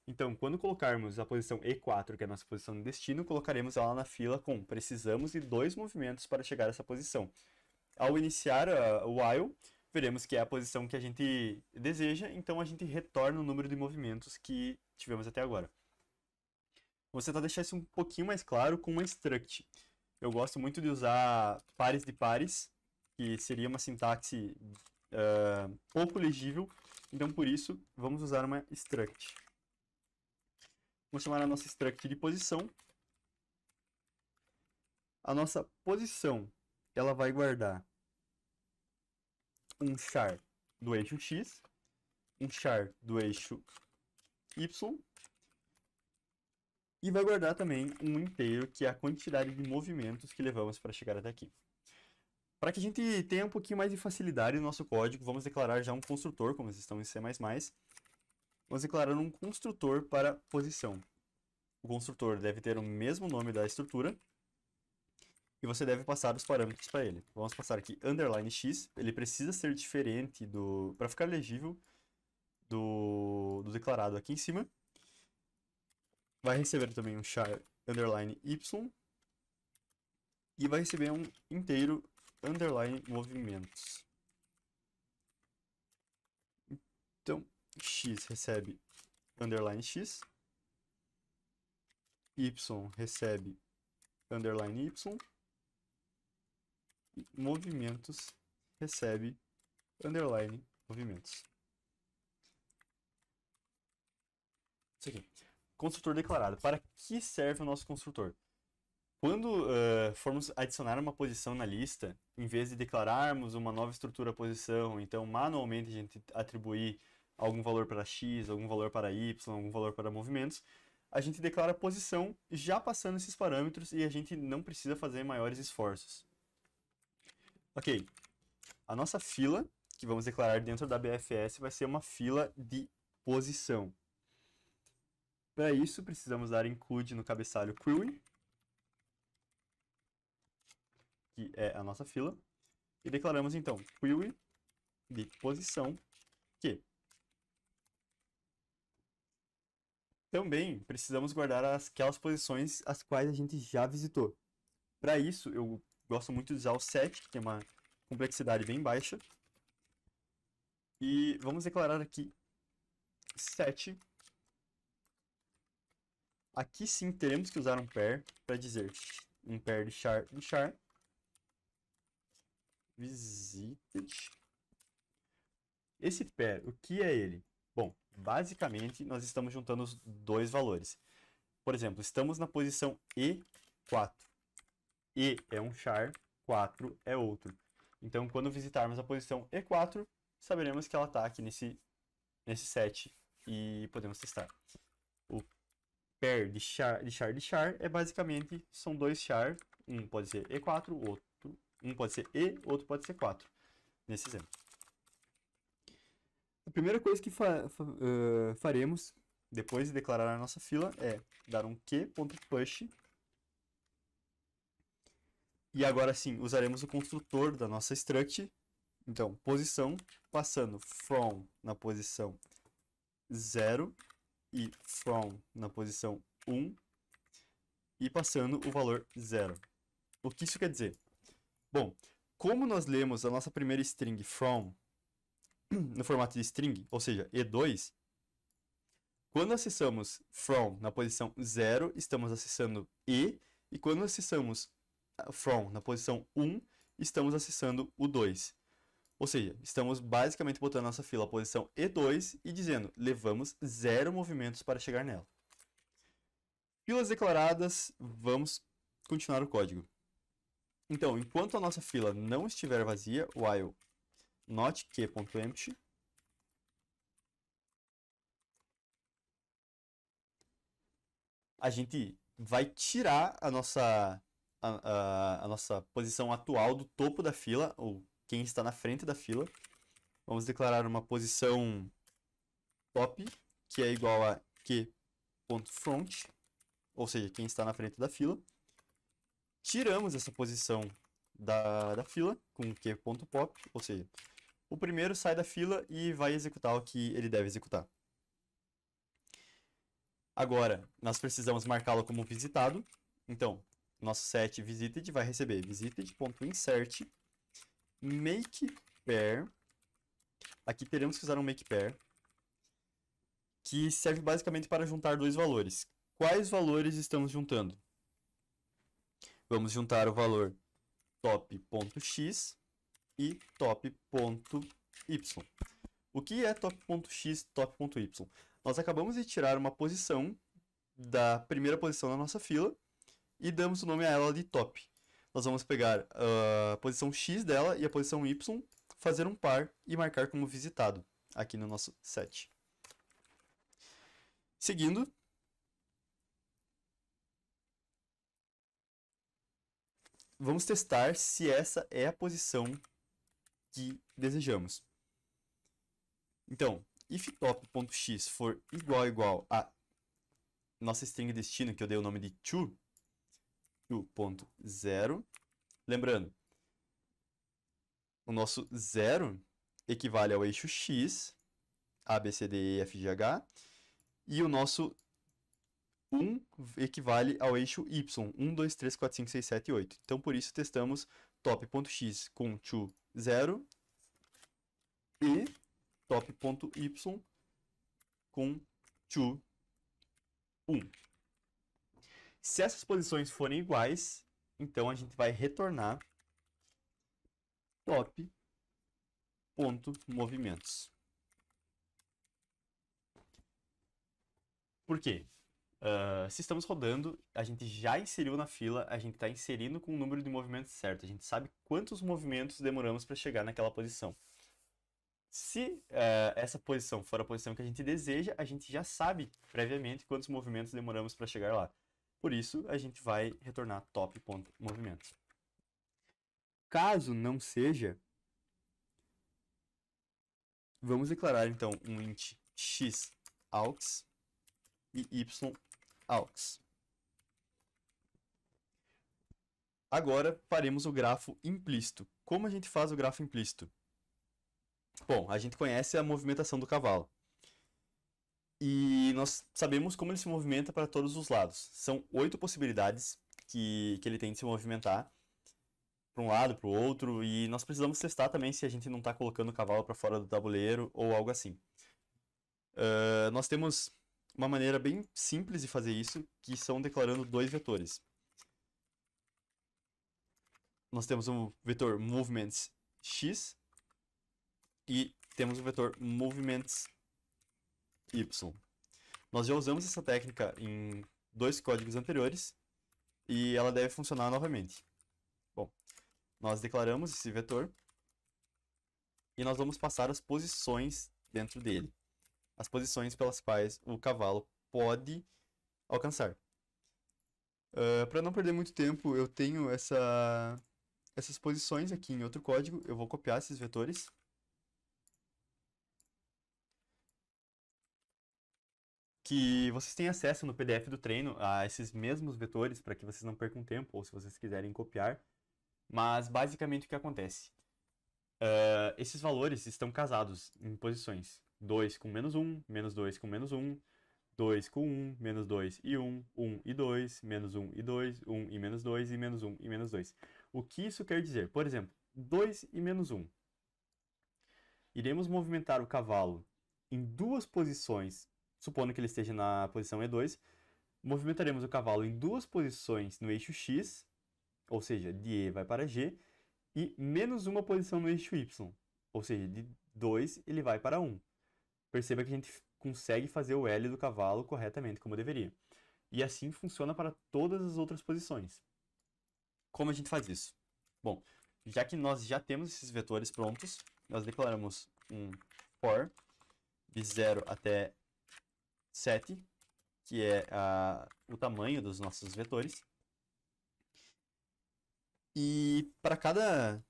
Então, quando colocarmos a posição E4, que é a nossa posição de destino, colocaremos ela na fila com precisamos de 2 movimentos para chegar a essa posição. Ao iniciar o while, veremos que é a posição que a gente deseja, então a gente retorna o número de movimentos que tivemos até agora. Vou tentar deixar isso um pouquinho mais claro com uma struct. Eu gosto muito de usar pares de pares, que seria uma sintaxe pouco legível, então por isso vamos usar uma struct. Vamos chamar a nossa struct de posição. A nossa posição, ela vai guardar um char do eixo X, um char do eixo Y, e vai guardar também um inteiro, que é a quantidade de movimentos que levamos para chegar até aqui. Para que a gente tenha um pouquinho mais de facilidade no nosso código, vamos declarar já um construtor, como vocês estão em C++. Vamos declarar um construtor para posição. O construtor deve ter o mesmo nome da estrutura e você deve passar os parâmetros para ele. Vamos passar aqui underline x, ele precisa ser diferente para ficar legível do declarado aqui em cima. Vai receber também um char underline y e vai receber um inteiro underline movimentos. Então, x recebe underline x, y recebe underline y, e movimentos recebe underline movimentos. Isso aqui. Construtor declarado. Para que serve o nosso construtor? Quando formos adicionar uma posição na lista, em vez de declararmos uma nova estrutura posição, então manualmente a gente atribuir algum valor para x, algum valor para y, algum valor para movimentos, a gente declara a posição já passando esses parâmetros e a gente não precisa fazer maiores esforços. Ok, a nossa fila, que vamos declarar dentro da BFS, vai ser uma fila de posição. Para isso, precisamos dar include no cabeçalho query, que é a nossa fila, e declaramos então query de posição, que também precisamos guardar aquelas posições as quais a gente já visitou. Para isso, eu gosto muito de usar o set, que tem uma complexidade bem baixa. E vamos declarar aqui set. Aqui sim teremos que usar um pair para dizer um pair de char em char. Visited. Esse pair, o que é ele? Bom, basicamente nós estamos juntando os dois valores. Por exemplo, estamos na posição E4. E é um char, 4 é outro. Então, quando visitarmos a posição E4, saberemos que ela está aqui nesse set e podemos testar. O pair de char é basicamente, são dois char, um pode ser E4, um pode ser E, outro pode ser 4, nesse exemplo. A primeira coisa que faremos, depois de declarar a nossa fila, é dar um q.push. E agora sim, usaremos o construtor da nossa struct. Então, posição, passando from na posição 0 e from na posição 1 e passando o valor 0. O que isso quer dizer? Bom, como nós lemos a nossa primeira string from no formato de string, ou seja, E2, quando acessamos from na posição 0, estamos acessando E, e quando acessamos from na posição 1, estamos acessando o 2. Ou seja, estamos basicamente botando nossa fila na posição E2 e dizendo, levamos 0 movimentos para chegar nela. Filas declaradas, vamos continuar o código. Então, enquanto a nossa fila não estiver vazia, while not q.empty, a gente vai tirar a nossa posição atual do topo da fila, ou quem está na frente da fila, Vamos declarar uma posição top, que é igual a q.front, ou seja, quem está na frente da fila. Tiramos essa posição da fila com q.pop, ou seja, o primeiro sai da fila e vai executar o que ele deve executar. Agora, nós precisamos marcá-lo como visitado. Então, nosso set visited vai receber visited.insert makePair. Aqui teremos que usar um makePair, que serve basicamente para juntar dois valores. Quais valores estamos juntando? Vamos juntar o valor top.x e top.y. O que é top.x e top.y? Nós acabamos de tirar uma posição da primeira posição da nossa fila e damos o nome a ela de top. Nós vamos pegar a posição x dela e a posição y, fazer um par e marcar como visitado aqui no nosso set. Seguindo, vamos testar se essa é a posição que desejamos. Então, if top.x for igual a nossa string destino, que eu dei o nome de to, 2.0, lembrando, o nosso 0 equivale ao eixo x, A, B, C, D, E, F, G, H, e o nosso 1 equivale ao eixo y, 1, 2, 3, 4, 5, 6, 7 e 8. Então, por isso, testamos top.x com to 0 e top.y com to 1. Se essas posições forem iguais, então a gente vai retornar top.movimentos. Por quê? Se estamos rodando, a gente já inseriu na fila, a gente está inserindo com o número de movimentos certo. A gente sabe quantos movimentos demoramos para chegar naquela posição. Se essa posição for a posição que a gente deseja, a gente já sabe previamente quantos movimentos demoramos para chegar lá. Por isso, a gente vai retornar top.movimentos. Caso não seja, vamos declarar então um int x aux e y aux. Agora faremos o grafo implícito. Como a gente faz o grafo implícito? Bom, a gente conhece a movimentação do cavalo. E nós sabemos como ele se movimenta para todos os lados. São 8 possibilidades que ele tem de se movimentar para um lado, para o outro. E nós precisamos testar também se a gente não está colocando o cavalo para fora do tabuleiro ou algo assim. Nós temos uma maneira bem simples de fazer isso, que são declarando dois vetores. Nós temos o vetor movements x e temos o vetor movements y. Nós já usamos essa técnica em 2 códigos anteriores e ela deve funcionar novamente. Bom, nós declaramos esse vetor e nós vamos passar as posições dentro dele. As posições pelas quais o cavalo pode alcançar. Para não perder muito tempo, eu tenho essas posições aqui em outro código. Eu vou copiar esses vetores. Que vocês têm acesso no PDF do treino a esses mesmos vetores para que vocês não percam tempo ou se vocês quiserem copiar. Mas basicamente o que acontece? Esses valores estão casados em posições 2 com -1, -2 com -1, 2 com 1, -2 e 1, 1 e 2, -1 e 2, 1 e -2 e -1 e -2. O que isso quer dizer? Por exemplo, 2 e -1. Iremos movimentar o cavalo em duas posições. Supondo que ele esteja na posição E2, movimentaremos o cavalo em duas posições no eixo X, ou seja, de E vai para G, e menos uma posição no eixo Y, ou seja, de 2 ele vai para 1. Perceba que a gente consegue fazer o L do cavalo corretamente, como deveria. E assim funciona para todas as outras posições. Como a gente faz isso? Bom, já que nós já temos esses vetores prontos, nós declaramos um for de 0 até 7, que é o tamanho dos nossos vetores. E para cada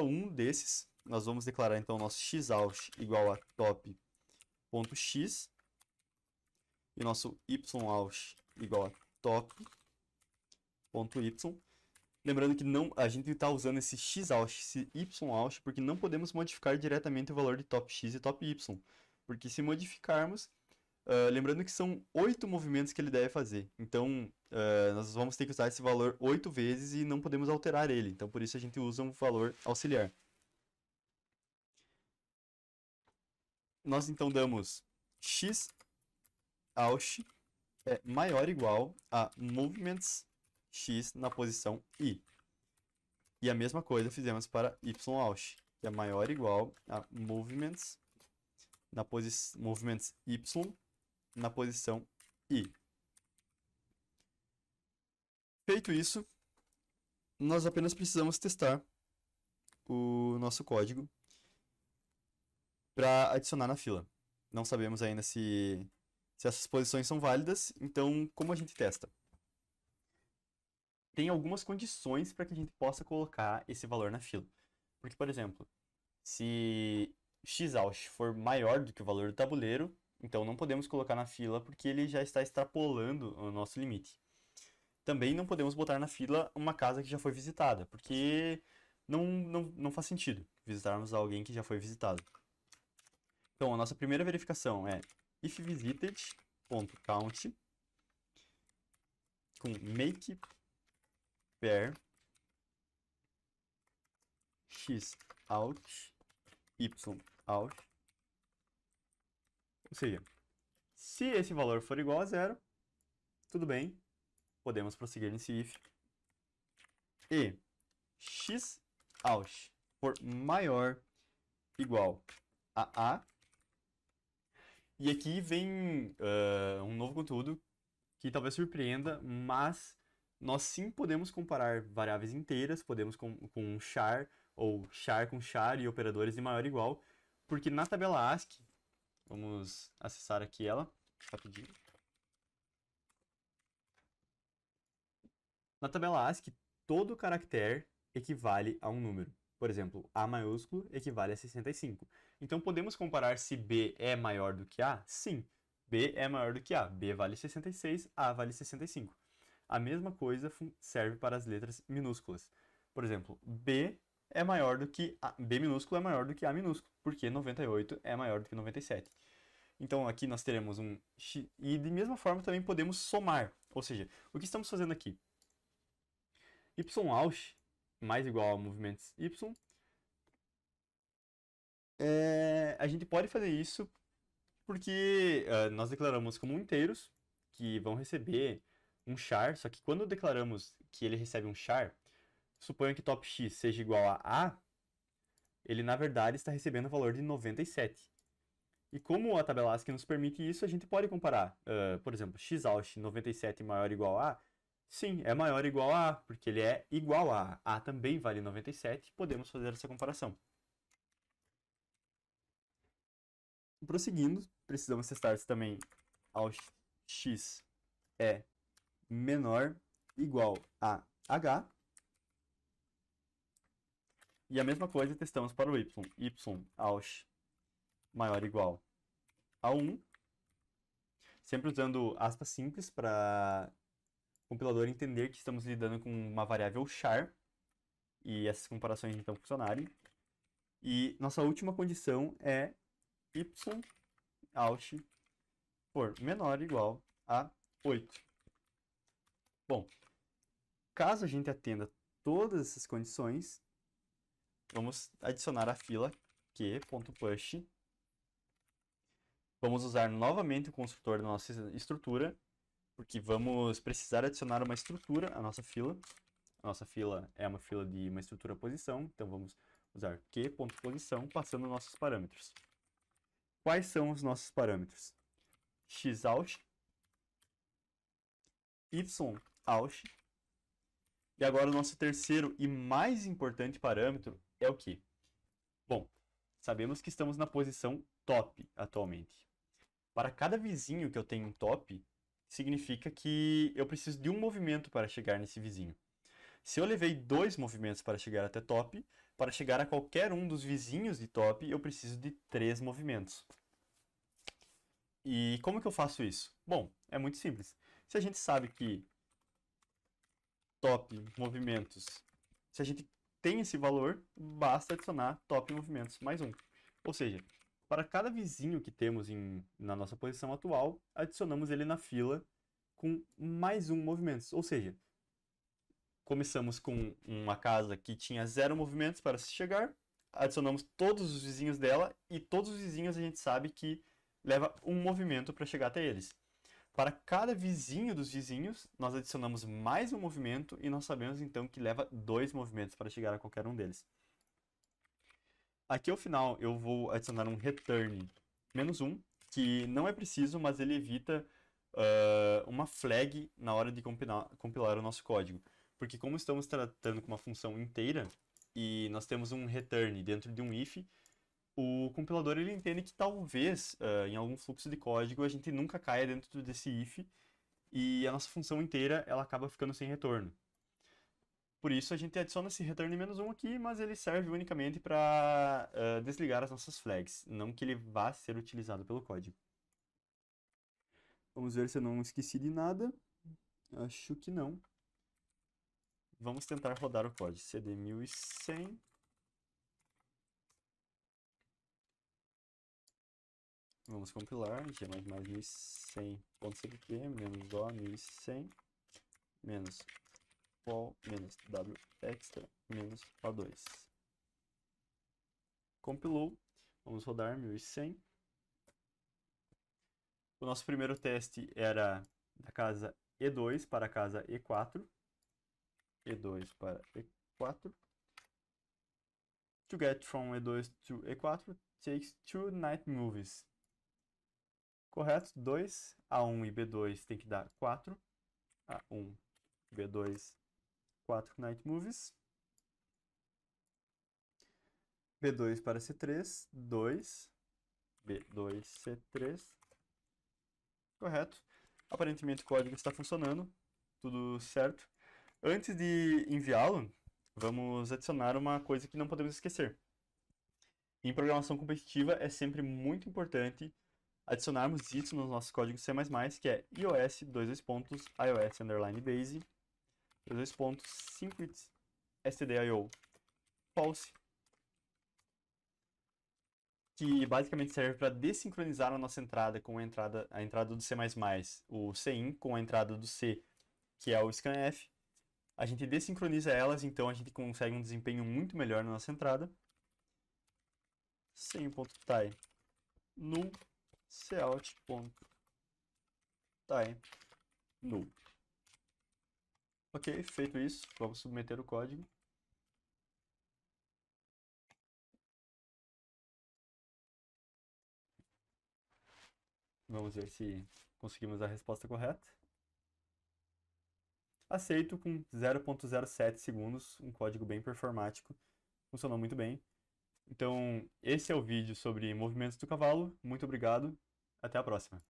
um desses, nós vamos declarar então nosso xout igual a top.x e nosso yout igual a top.y. Lembrando que não, a gente está usando esse xout, esse yout, porque não podemos modificar diretamente o valor de top x e top y. Porque se modificarmos, lembrando que são 8 movimentos que ele deve fazer. Então, nós vamos ter que usar esse valor 8 vezes e não podemos alterar ele. Então, por isso a gente usa um valor auxiliar. Nós então damos xout é maior ou igual a movements x na posição i. E a mesma coisa fizemos para yout, que é maior ou igual a movements y na posição i. Feito isso, nós apenas precisamos testar o nosso código para adicionar na fila. Não sabemos ainda se essas posições são válidas, então como a gente testa? Tem algumas condições para que a gente possa colocar esse valor na fila. Porque, por exemplo, se xout for maior do que o valor do tabuleiro, então não podemos colocar na fila porque ele já está extrapolando o nosso limite. Também não podemos botar na fila uma casa que já foi visitada, porque não faz sentido visitarmos alguém que já foi visitado. Então, a nossa primeira verificação é ifVisited.count com make pair xout yout. Ou seja, se esse valor for igual a 0, tudo bem, podemos prosseguir nesse if. E xout for maior igual a A. E aqui vem um novo conteúdo que talvez surpreenda, mas nós sim podemos comparar variáveis inteiras, podemos com char, ou char com char e operadores de maior ou igual, porque na tabela ASCII, vamos acessar aqui ela, rapidinho. Na tabela ASCII, todo caractere equivale a um número. Por exemplo, A maiúsculo equivale a 65. Então, podemos comparar se B é maior do que A? Sim, B é maior do que A. B vale 66, A vale 65. A mesma coisa serve para as letras minúsculas. Por exemplo, B é maior do que A, B minúsculo é maior do que A minúsculo, porque 98 é maior do que 97. Então, aqui nós teremos um X, e de mesma forma também podemos somar. Ou seja, o que estamos fazendo aqui? Yout mais igual a movimentos y. A gente pode fazer isso porque nós declaramos como inteiros que vão receber um char, só que quando declaramos que ele recebe um char, suponha que top x seja igual a A, ele na verdade está recebendo o valor de 97. E como a tabela ASCII nos permite isso, a gente pode comparar, por exemplo, xout 97 maior ou igual a, sim, é maior ou igual a A, porque ele é igual a A. A também vale 97, podemos fazer essa comparação. Prosseguindo, precisamos testar se também x é menor ou igual a h. E a mesma coisa testamos para o yout maior ou igual a 1. Sempre usando aspas simples para o compilador entender que estamos lidando com uma variável char e essas comparações então funcionarem. E nossa última condição é yout for menor ou igual a 8. Bom, caso a gente atenda todas essas condições, vamos adicionar a fila q.push. Vamos usar novamente o construtor da nossa estrutura, porque vamos precisar adicionar uma estrutura à nossa fila. A nossa fila é uma fila de uma estrutura posição, então vamos usar q.posição passando nossos parâmetros. Quais são os nossos parâmetros? xout, yout, e agora o nosso terceiro e mais importante parâmetro é o quê? Bom, sabemos que estamos na posição top atualmente. Para cada vizinho que eu tenho em top, significa que eu preciso de um movimento para chegar nesse vizinho. Se eu levei 2 movimentos para chegar até top, para chegar a qualquer um dos vizinhos de top, eu preciso de 3 movimentos. E como que eu faço isso? Bom, é muito simples. Se a gente sabe que top movimentos, se a gente tem esse valor, basta adicionar top movimentos mais 1. Ou seja, para cada vizinho que temos na nossa posição atual, adicionamos ele na fila com mais 1 movimentos. Ou seja, começamos com uma casa que tinha 0 movimentos para se chegar, adicionamos todos os vizinhos dela e todos os vizinhos a gente sabe que leva 1 movimento para chegar até eles. Para cada vizinho dos vizinhos, nós adicionamos mais 1 movimento e nós sabemos então que leva 2 movimentos para chegar a qualquer um deles. Aqui ao final eu vou adicionar um return -1, que não é preciso, mas ele evita uma flag na hora de compilar o nosso código. Porque como estamos tratando com uma função inteira e nós temos um return dentro de um if, o compilador ele entende que talvez em algum fluxo de código a gente nunca caia dentro desse if e a nossa função inteira ela acaba ficando sem retorno. Por isso a gente adiciona esse return -1 aqui, mas ele serve unicamente para desligar as nossas flags, não que ele vá ser utilizado pelo código. Vamos ver se eu não esqueci de nada. Acho que não. Vamos tentar rodar o código. cd 1100. Vamos compilar. G++ 1100.cpp menos o 1100 menos vol menos w extra menos o2. Compilou. Vamos rodar 1100. O nosso primeiro teste era da casa E2 para a casa E4. E2 para E4. To get from E2 to E4 takes 2 night moves. Correto? 2. A1 e B2 tem que dar 4. A1, B2, 4 night moves. B2 para C3, 2. B2, C3. Correto. Aparentemente o código está funcionando. Tudo certo. Antes de enviá-lo, vamos adicionar uma coisa que não podemos esquecer. Em programação competitiva é sempre muito importante adicionarmos isso no nosso código C++, que é iOS, iOS underline base, ;simplet stdio false, que basicamente serve para desincronizar a nossa entrada com a entrada do C++, o cin com a entrada do C, que é o scanf. A gente desincroniza elas, então a gente consegue um desempenho muito melhor na nossa entrada. cin.tie null, cout.tie null. Ok, feito isso, vamos submeter o código. Vamos ver se conseguimos a resposta correta. Aceito com 0.07 segundos, um código bem performático, funcionou muito bem. Então, esse é o vídeo sobre movimentos do cavalo. Muito obrigado, até a próxima.